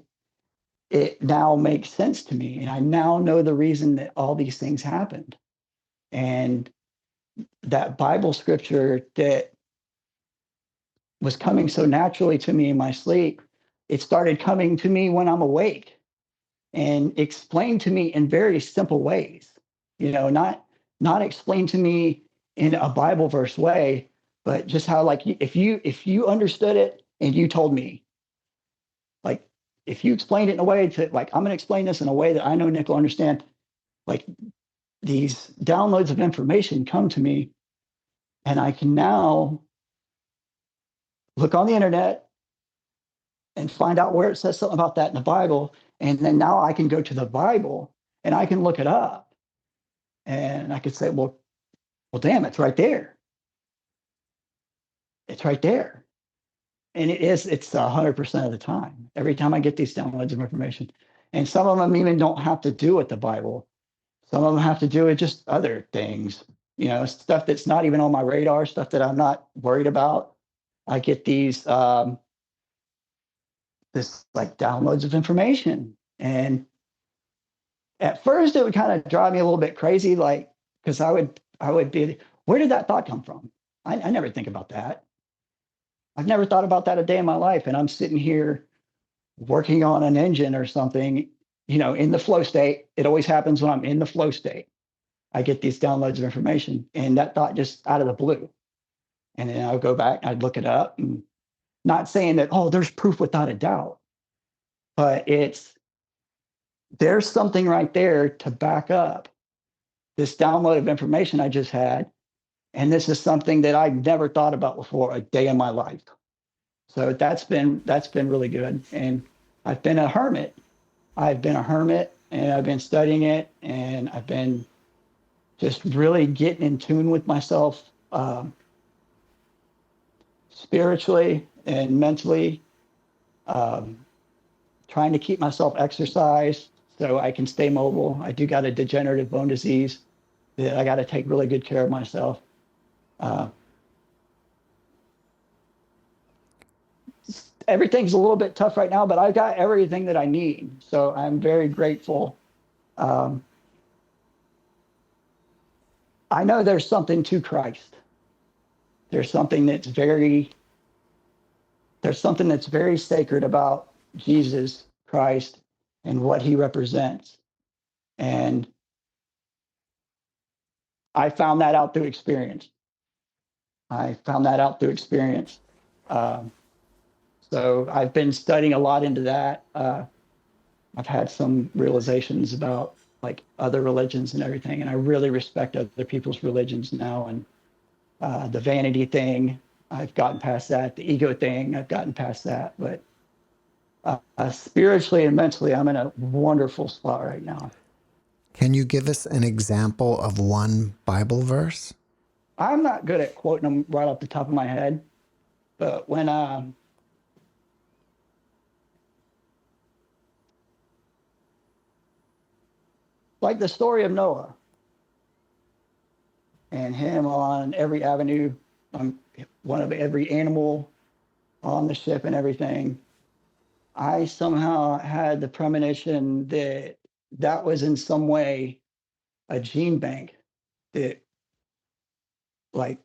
it now makes sense to me. And I now know the reason that all these things happened. And that Bible scripture that was coming so naturally to me in my sleep, it started coming to me when I'm awake and explained to me in very simple ways, not explained to me in a Bible verse way, but just how, like, if you understood it and you told me, like, if you explained it in a way to, like, I'm going to explain this in a way that I know Nick will understand, like, these downloads of information come to me and I can now look on the internet and find out where it says something about that in the Bible. And then now I can go to the Bible and I can look it up. And I could say, well, damn, it's right there. It's right there. And it's 100% of the time. Every time I get these downloads of information. And some of them even don't have to do with the Bible. Some of them have to do with just other things, stuff that's not even on my radar, stuff that I'm not worried about. I get these, this like downloads of information. And at first it would kind of drive me a little bit crazy, like, because I would be, where did that thought come from? I never think about that. I've never thought about that a day in my life. And I'm sitting here working on an engine or something, in the flow state. It always happens when I'm in the flow state. I get these downloads of information and that thought just out of the blue. And then I'll go back, I'd look it up, and not saying that, oh, there's proof without a doubt, but there's something right there to back up this download of information I just had And this is something that I've never thought about before a day in my life. So that's been really good. And I've been a hermit. I've been a hermit and I've been studying it, and I've been just really getting in tune with myself, spiritually and mentally, um, trying to keep myself exercised so I can stay mobile. I do got a degenerative bone disease that I got to take really good care of myself. Uh, Everything's a little bit tough right now, but I've got everything that I need. So I'm very grateful. Um, I know there's something to Christ. There's something that's very sacred about Jesus Christ and what he represents. And I found that out through experience. Um, so I've been studying a lot into that. I've had some realizations about like other religions and everything, and I really respect other people's religions now. And the vanity thing, I've gotten past that. The ego thing, I've gotten past that. But spiritually and mentally, I'm in a wonderful spot right now. Can you give us an example of one Bible verse? I'm not good at quoting them right off the top of my head, but when like the story of Noah and him on every avenue, on one of every animal on the ship and everything, I somehow had the premonition that that was in some way a gene bank, that like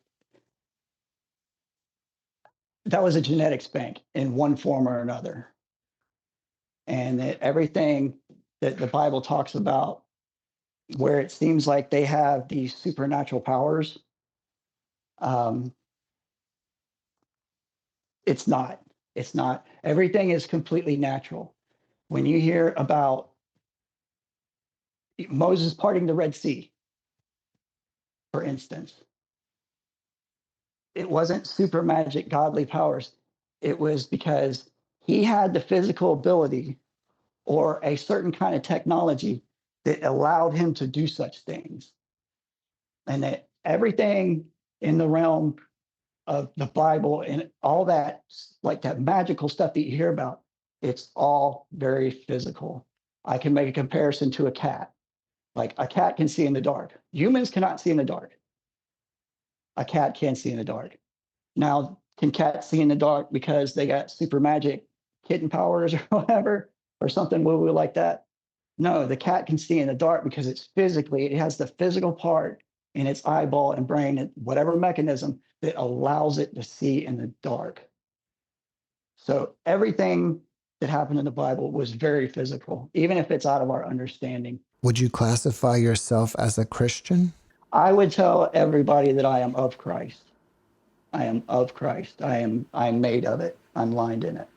that was a genetics bank in one form or another. And that everything that the Bible talks about, where it seems like they have these supernatural powers, um, it's not. It's not. Everything is completely natural. When you hear about Moses parting the Red Sea, for instance, it wasn't super magic godly powers. It was because he had the physical ability or a certain kind of technology that allowed him to do such things. And that everything in the realm of the Bible and all that, like that magical stuff that you hear about, it's all very physical. I can make a comparison to a cat. Like a cat can see in the dark. Humans cannot see in the dark. A cat can see in the dark. Now, can cats see in the dark because they got super magic kitten powers or whatever, or something woo-woo like that? No, the cat can see in the dark because it has the physical part in its eyeball and brain, whatever mechanism that allows it to see in the dark. So everything that happened in the Bible was very physical, even if it's out of our understanding. Would you classify yourself as a Christian? I would tell everybody that I am of Christ. I am of Christ. I'm made of it. I'm lined in it.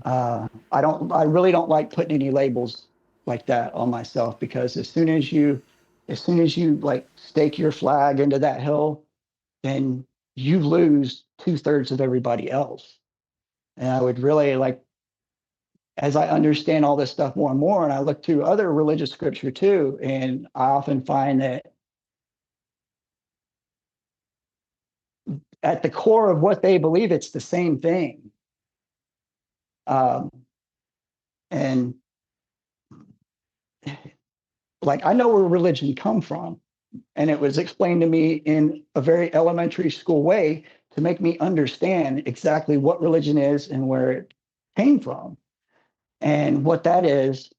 I really don't like putting any labels like that on myself, because as soon as you like stake your flag into that hill, then you lose 2/3 of everybody else. And I would really like, as I understand all this stuff more and more, and I look to other religious scripture too, and I often find that at the core of what they believe, it's the same thing. Um, and like, I know where religion come from, and it was explained to me in a very elementary school way to make me understand exactly what religion is and where it came from. And what that is,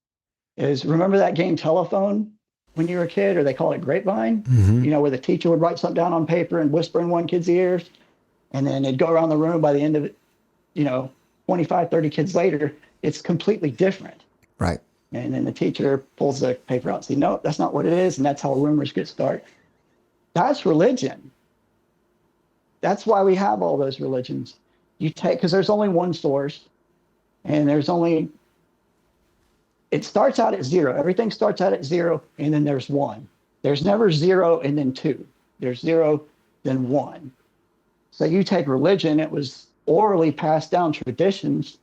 remember that game Telephone when you were a kid, or they call it Grapevine? Mm-hmm. You know, where the teacher would write something down on paper and whisper in one kid's ears, and then it'd go around the room. By the end of it, 25, 30 kids later, it's completely different. Right. And then the teacher pulls the paper out and says, no, that's not what it is. And that's how rumors get started. That's religion. That's why we have all those religions. Because there's only one source, and it starts out at zero. Everything starts out at zero, and then there's one. There's never zero and then two. There's zero, then one. So you take religion, it was orally passed down traditions.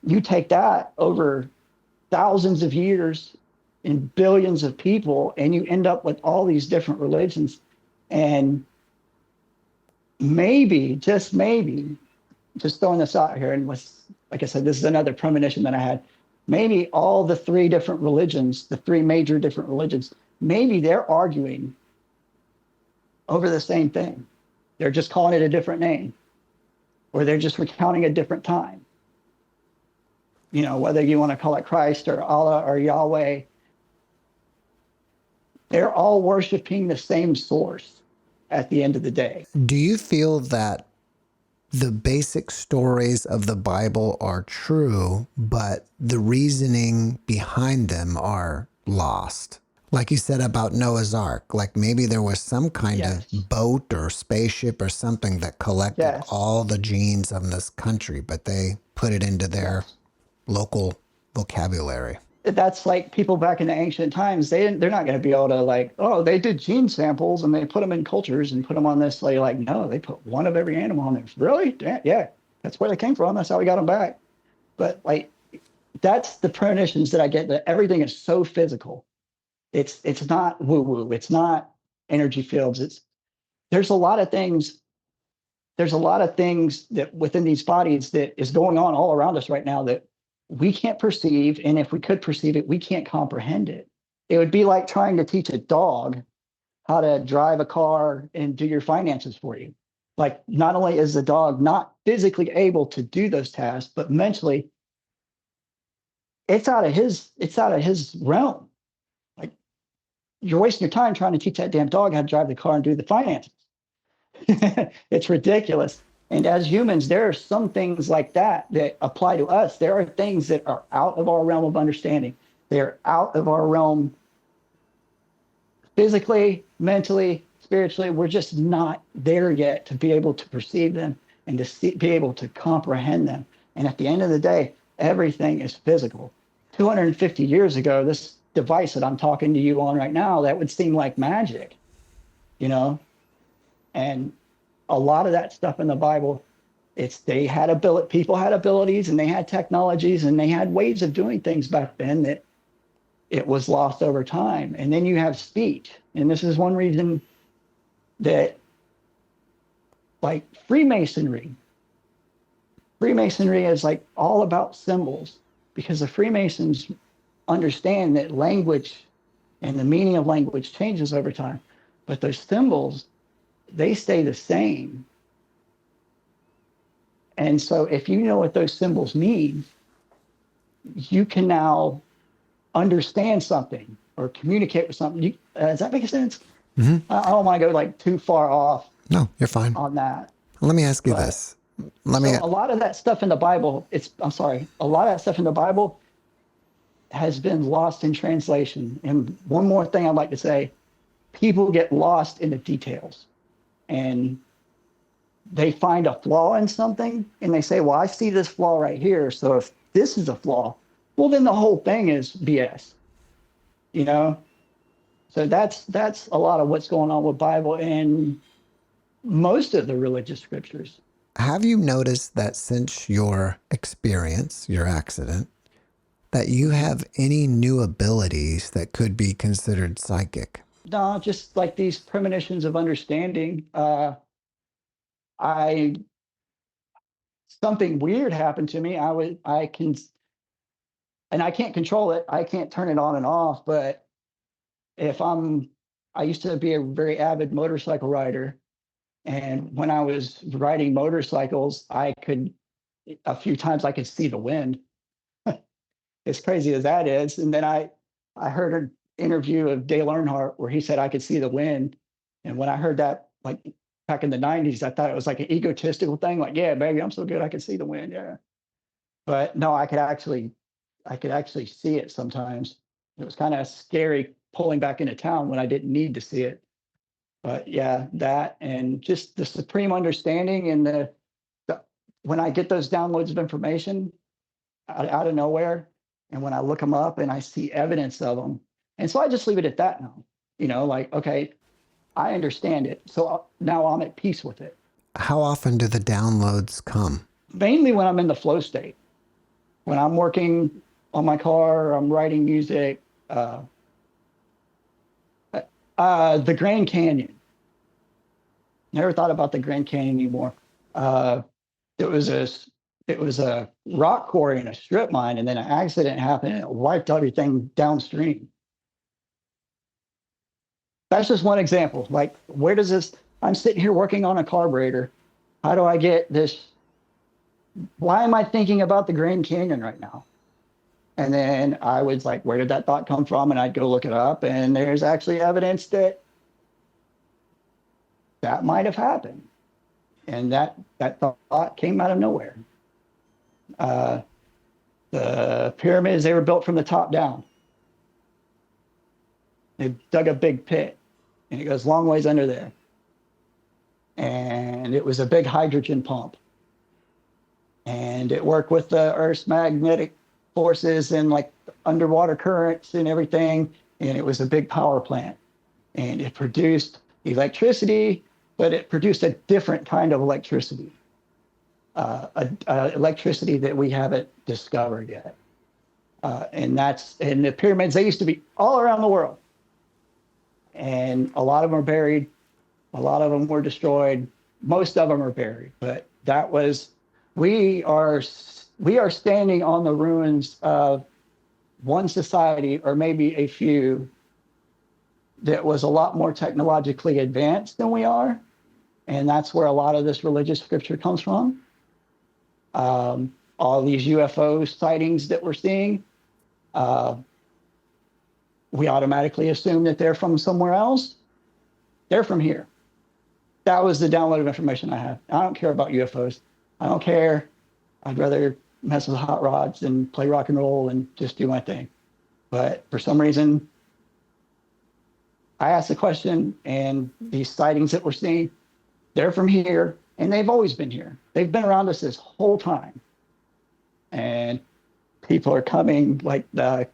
You take that over thousands of years and billions of people, and you end up with all these different religions. And maybe, just maybe, just throwing this out here, and like I said, this is another premonition that I had. Maybe all the three different religions, the three major different religions, maybe they're arguing over the same thing. They're just calling it a different name, or they're just recounting a different time. You know, whether you want to call it Christ or Allah or Yahweh, they're all worshiping the same source at the end of the day. Do you feel that the basic stories of the Bible are true, but the reasoning behind them are lost? Like you said about Noah's Ark, like maybe there was some kind Yes. of boat or spaceship or something that collected Yes. all the genes of this country, but they put it into their Yes. local vocabulary. That's like people back in the ancient times. They're not going to be able to like, oh, they did gene samples and they put them in cultures and put them on this. Like no, they put one of every animal on there. Really? Yeah, that's where they came from. That's how we got them back. But like, that's the premonitions that I get. That everything is so physical. It's not woo woo. It's not energy fields. There's a lot of things. There's a lot of things that within these bodies that is going on all around us right now that we can't perceive. And if we could perceive it, we can't comprehend it. It would be like trying to teach a dog how to drive a car and do your finances for you. Like, not only is the dog not physically able to do those tasks, but mentally, it's out of his realm. Like, you're wasting your time trying to teach that damn dog how to drive the car and do the finances. It's ridiculous. And as humans, there are some things like that that apply to us. There are things that are out of our realm of understanding. They're out of our realm physically, mentally, spiritually. We're just not there yet to be able to perceive them and to be able to comprehend them. And at the end of the day, everything is physical. 250 years ago, this device that I'm talking to you on right now, that would seem like magic, you know? And a lot of that stuff in the Bible, they had people had abilities and they had technologies and they had ways of doing things back then that it was lost over time. And then you have speech. And this is one reason that, like, Freemasonry is like all about symbols, because the Freemasons understand that language and the meaning of language changes over time, but those symbols, they stay the same. And so if you know what those symbols mean, you can now understand something or communicate with something. Does that make sense? Mm-hmm. I don't want to go like too far off. No, you're fine. On that. Let me ask you this. A lot of that stuff in the Bible, a lot of that stuff in the Bible has been lost in translation. And one more thing I'd like to say, people get lost in the details. And they find a flaw in something and they say, well, I see this flaw right here. So if this is a flaw, well, then the whole thing is BS, you know? So that's a lot of what's going on with Bible and most of the religious scriptures. Have you noticed that since your experience, your accident, that you have any new abilities that could be considered psychic? No, just like these premonitions of understanding. Something weird happened to me. I can't control it. I can't turn it on and off. But I used to be a very avid motorcycle rider. And when I was riding motorcycles, a few times I could see the wind. As crazy as that is. And then I heard an interview of Dale Earnhardt where he said I could see the wind. And when I heard that, like back in the 90s, I thought it was like an egotistical thing. Like, yeah, baby, I'm so good, I can see the wind. Yeah. But no, I could actually see it sometimes. It was kind of scary pulling back into town when I didn't need to see it. But yeah, that and just the supreme understanding and when I get those downloads of information out of nowhere, and when I look them up and I see evidence of them, and so I just leave it at that now. You know, like, okay, I understand it. So now I'm at peace with it. How often do the downloads come? Mainly when I'm in the flow state, when I'm working on my car, I'm writing music. Uh, the Grand Canyon. Never thought about the Grand Canyon anymore. Uh, it was a it was a rock quarry and a strip mine, and then an accident happened and it wiped everything downstream. That's just one example. Like, where does this? I'm sitting here working on a carburetor. How do I get this? Why am I thinking about the Grand Canyon right now? And then I was like, where did that thought come from? And I'd go look it up, and there's actually evidence that that might have happened, and that thought came out of nowhere. Uh, the pyramids, they were built from the top down. They dug a big pit, and it goes long ways under there. And it was a big hydrogen pump. And it worked with the Earth's magnetic forces and like underwater currents and everything. And it was a big power plant. And it produced electricity, but it produced a different kind of electricity, electricity that we haven't discovered yet. And the pyramids, they used to be all around the world. And a lot of them are buried. A lot of them were destroyed. Most of them are buried. But we are standing on the ruins of one society, or maybe a few, that was a lot more technologically advanced than we are. And that's where a lot of this religious scripture comes from. All these UFO sightings that we're seeing, we automatically assume that they're from somewhere else. They're from here. That was the download of information I have. I don't care about UFOs. I don't care. I'd rather mess with hot rods and play rock and roll and just do my thing. But for some reason, I asked the question, and these sightings that we're seeing, they're from here, and they've always been here. They've been around us this whole time. And people are coming, like the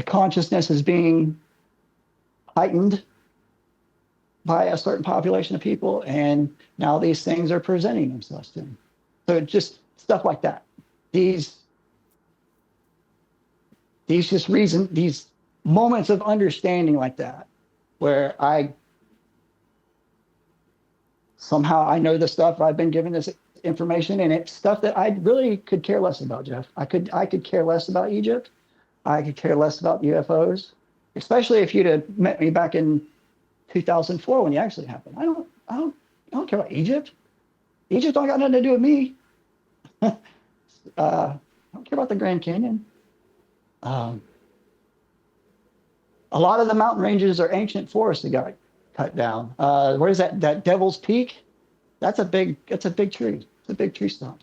consciousness is being heightened by a certain population of people, and now these things are presenting themselves to them. So just stuff like that. These moments of understanding like that, where somehow I know the stuff, I've been given this information, and it's stuff that I really could care less about, Jeff. I could care less about Egypt. I could care less about UFOs, especially if you'd have met me back in 2004 when it actually happened. I don't care about Egypt. Egypt don't got nothing to do with me. I don't care about the Grand Canyon. A lot of the mountain ranges are ancient forests that got cut down. Where is that? That Devil's Peak? That's a big tree. It's a big tree stump.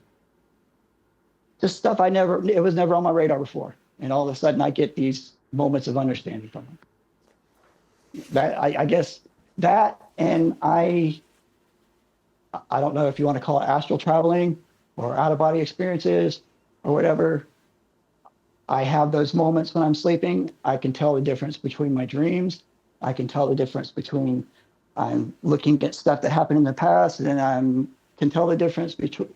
Just stuff it was never on my radar before. And all of a sudden I get these moments of understanding from them. That I guess that, and I don't know if you want to call it astral traveling or out of body experiences or whatever. I have those moments when I'm sleeping. I can tell the difference between my dreams. I can tell the difference between I'm looking at stuff that happened in the past, and I can tell the difference between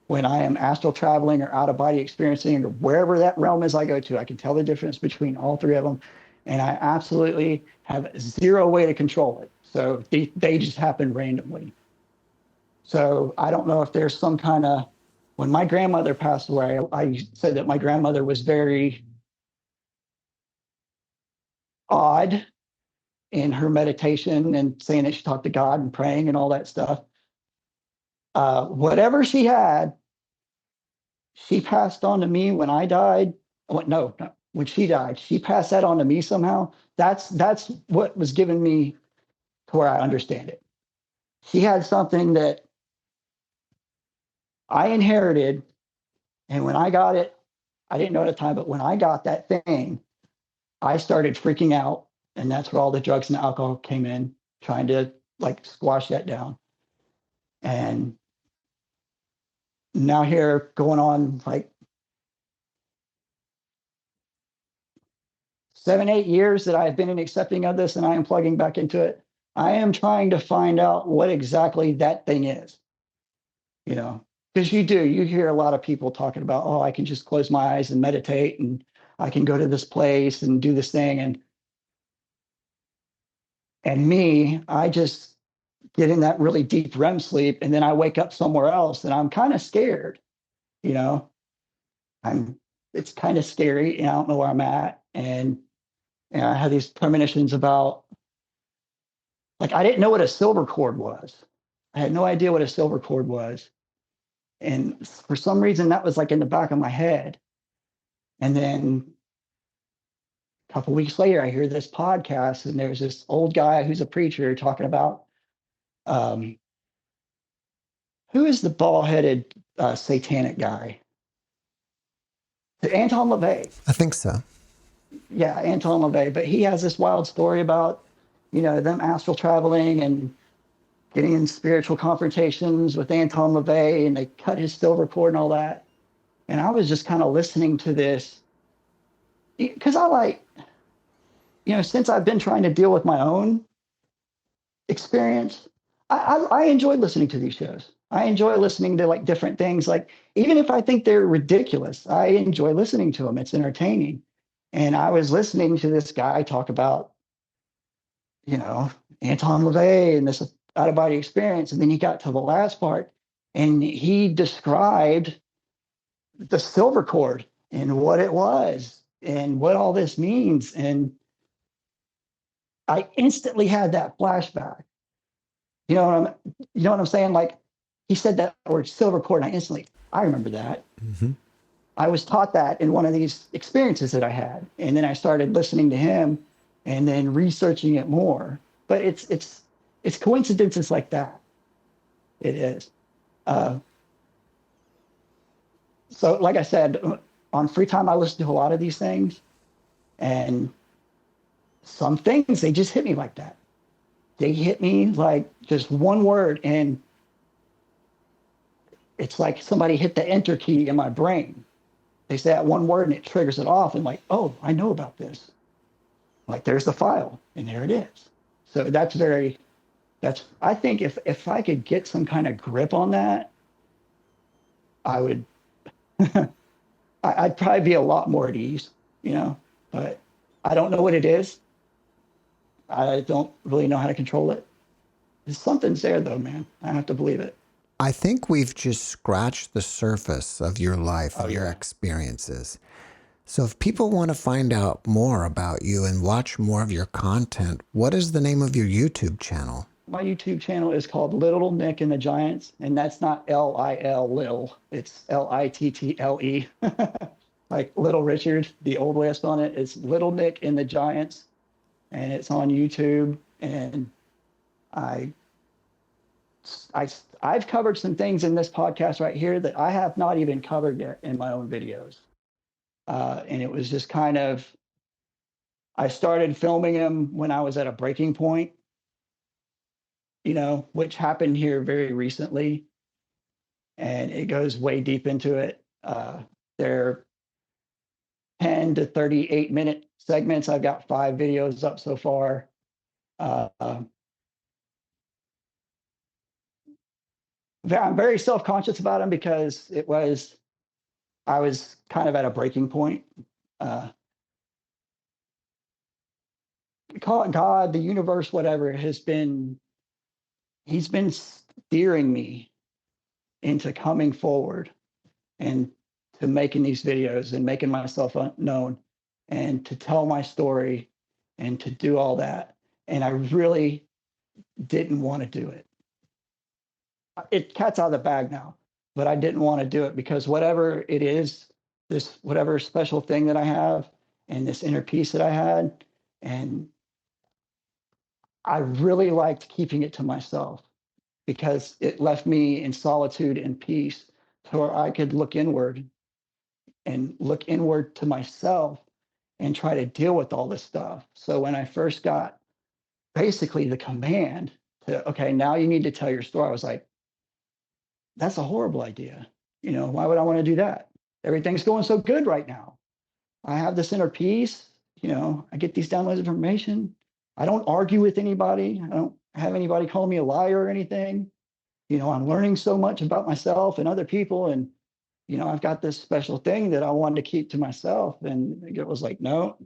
when I am astral traveling or out of body experiencing, or wherever that realm is I go to. I can tell the difference between all three of them, and I absolutely have zero way to control it. So they just happen randomly. So I don't know if there's some kind of, when my grandmother passed away, I said that my grandmother was very odd in her meditation and saying that she talked to God and praying and all that stuff. Whatever she had, she passed on to me when I died. No, when she died, she passed that on to me somehow. That's what was given me to where I understand it. She had something that I inherited, and when I got it, I didn't know at the time, but when I got that thing, I started freaking out, and that's where all the drugs and alcohol came in, trying to like squash that down. And now here going on like 7, 8 years that I've been in accepting of this and I am plugging back into it, I am trying to find out what exactly that thing is, you know, because you hear a lot of people talking about, oh, I can just close my eyes and meditate and I can go to this place and do this thing. And me, I just get in that really deep REM sleep and then I wake up somewhere else and I'm kind of scared, you know, it's kind of scary and I don't know where I'm at. And I had these premonitions about, like, I didn't know what a silver cord was. I had no idea what a silver cord was. And for some reason, that was like in the back of my head. And then a couple weeks later, I hear this podcast, and there's this old guy who's a preacher talking about who is the bald-headed satanic guy? Anton LaVey. I think so. Yeah, Anton LaVey. But he has this wild story about, you know, them astral traveling and getting in spiritual confrontations with Anton LaVey, and they cut his silver cord and all that. And I was just kind of listening to this because I like, you know, since I've been trying to deal with my own experience, I enjoy listening to these shows. I enjoy listening to like different things. Like, even if I think they're ridiculous, I enjoy listening to them. It's entertaining. And I was listening to this guy talk about, you know, Anton LaVey and this out of body experience. And then he got to the last part and he described the silver cord and what it was and what all this means. And I instantly had that flashback. You know what I'm saying? Like, he said that word silver cord, and I remember that. Mm-hmm. I was taught that in one of these experiences that I had. And then I started listening to him and then researching it more. But it's coincidences like that. It is. So like I said, on free time, I listen to a lot of these things, and some things, they just hit me like that. They hit me like just one word, and it's like somebody hit the enter key in my brain. They say that one word and it triggers it off, and like, oh, I know about this. Like, there's the file, and there it is. So I think if I could get some kind of grip on that, I would, I'd probably be a lot more at ease, you know, but I don't know what it is. I don't really know how to control it. Something's there though, man. I have to believe it. I think we've just scratched the surface of your life, your experiences. So if people want to find out more about you and watch more of your content, what is the name of your YouTube channel? My YouTube channel is called Little Nick and the Giants, and that's not L-I-L, Lil. It's Little. Like Little Richard, the Old West on it. It's Little Nick and the Giants, and it's on YouTube. And I've covered some things in this podcast right here that I have not even covered yet in my own videos. And it was just kind of, I started filming them when I was at a breaking point, you know, which happened here very recently. And it goes way deep into it. They're 10 to 38-minute segments. I've got 5 videos up so far. I'm very self-conscious about them because I was kind of at a breaking point. Call it God, the universe, whatever, he's been steering me into coming forward and to making these videos and making myself known and to tell my story and to do all that. And I really didn't want to do it. It cat's out of the bag now, but I didn't want to do it because whatever it is, this whatever special thing that I have and this inner peace that I had, and I really liked keeping it to myself because it left me in solitude and peace to where I could look inward to myself and try to deal with all this stuff. So when I first got basically the command to, okay, now you need to tell your story, I was like, that's a horrible idea. You know, why would I want to do that? Everything's going so good right now. I have this inner peace. I get these downloads of information. I don't argue with anybody. I don't have anybody call me a liar or anything. I'm learning so much about myself and other people. And, I've got this special thing that I wanted to keep to myself. And it was like, no,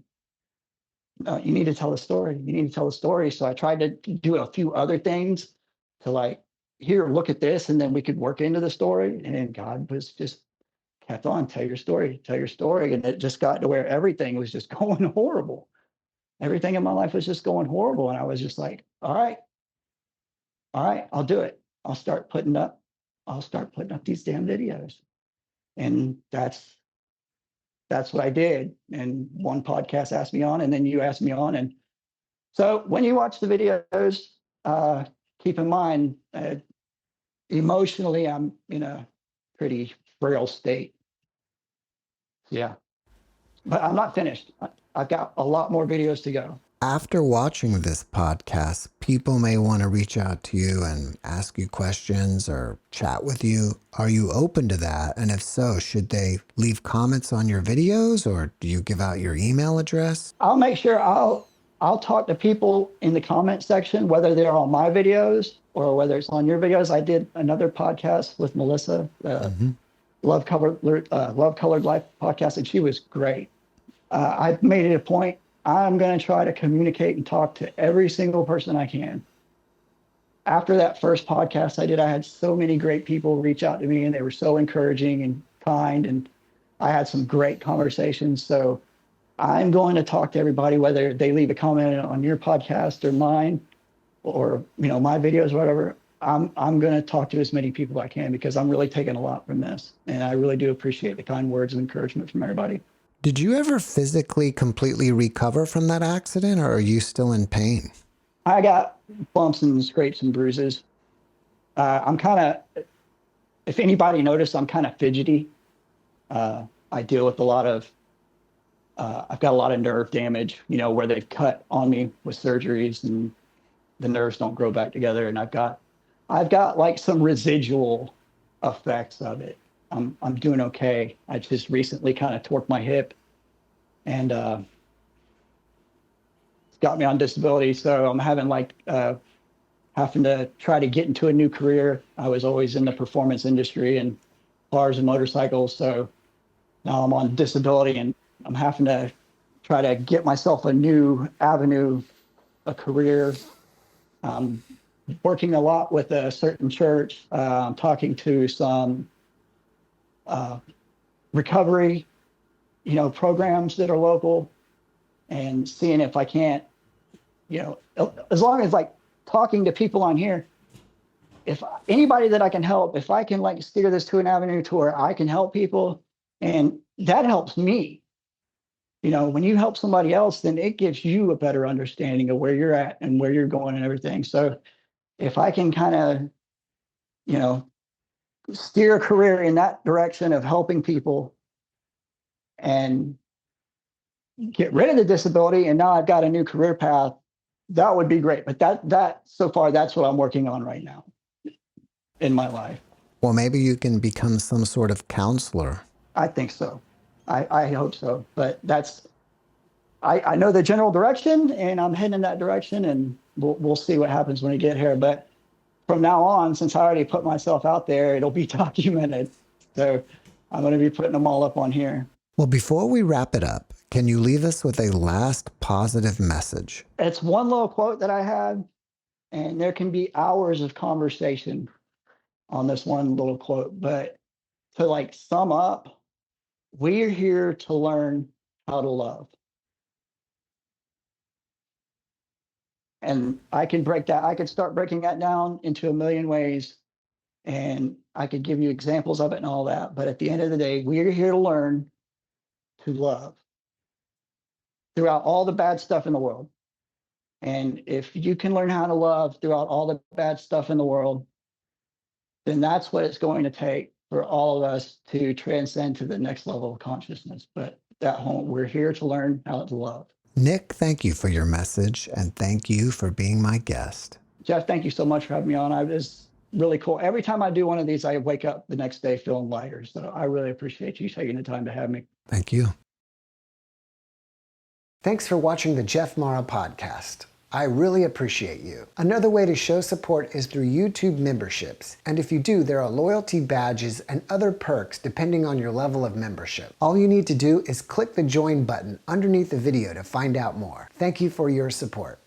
you need to tell a story. You need to tell a story. So I tried to do a few other things to like, here, look at this. And then we could work into the story. And God was just kept on, tell your story, tell your story. And it just got to where everything was just going horrible. Everything in my life was just going horrible. And I was just like, all right, I'll do it. I'll start putting up these damn videos. And that's what I did. And one podcast asked me on, and then you asked me on. And so when you watch the videos, keep in mind, emotionally, I'm in a pretty frail state. Yeah. But I'm not finished. I've got a lot more videos to go. After watching this podcast, people may want to reach out to you and ask you questions or chat with you. Are you open to that? And if so, should they leave comments on your videos, or do you give out your email address? I'll make sure I'll talk to people in the comment section, whether they're on my videos or whether it's on your videos. I did another podcast with Melissa, Love Colored Life podcast, and she was great. I've made it a point. I'm going to try to communicate and talk to every single person I can. After that first podcast I did, I had so many great people reach out to me, and they were so encouraging and kind, and I had some great conversations. So I'm going to talk to everybody, whether they leave a comment on your podcast or mine, or my videos, or whatever. I'm going to talk to as many people as I can, because I'm really taking a lot from this, and I really do appreciate the kind words of encouragement from everybody. Did you ever physically completely recover from that accident, or are you still in pain? I got bumps and scrapes and bruises. I'm kind of, if anybody noticed, I'm kind of fidgety. I deal with a lot of, I've got a lot of nerve damage, where they've cut on me with surgeries and the nerves don't grow back together. And I've got like some residual effects of it. I'm doing okay. I just recently kind of torqued my hip, and it's got me on disability. So I'm having having to try to get into a new career. I was always in the performance industry and cars and motorcycles. So now I'm on disability, and I'm having to try to get myself a new avenue, a career. Working a lot with a certain church. I'm talking to some recovery, programs that are local, and seeing if I can't, as long as talking to people on here, if anybody that I can help, if I can steer this to an avenue to where I can help people, and that helps me. When you help somebody else, then it gives you a better understanding of where you're at and where you're going and everything. So if I can kind of, steer a career in that direction of helping people and get rid of the disability, and now I've got a new career path, that would be great. But that so far, that's what I'm working on right now in my life. Well, maybe you can become some sort of counselor. I think so. I hope so. But I know the general direction, and I'm heading in that direction, and we'll see what happens when we get here. But from now on, since I already put myself out there, it'll be documented. So I'm going to be putting them all up on here. Well, before we wrap it up, can you leave us with a last positive message? It's one little quote that I had, and there can be hours of conversation on this one little quote. But to sum up, we're here to learn how to love. And I could start breaking that down into a million ways, and I could give you examples of it and all that. But at the end of the day, we're here to learn to love throughout all the bad stuff in the world. And if you can learn how to love throughout all the bad stuff in the world, then that's what it's going to take for all of us to transcend to the next level of consciousness. But we're here to learn how to love. Nick, thank you for your message, and thank you for being my guest. Jeff, thank you so much for having me on. It's really cool. Every time I do one of these, I wake up the next day feeling lighter. So I really appreciate you taking the time to have me. Thank you. Thanks for watching the JeffMara podcast. I really appreciate you. Another way to show support is through YouTube memberships. And if you do, there are loyalty badges and other perks depending on your level of membership. All you need to do is click the join button underneath the video to find out more. Thank you for your support.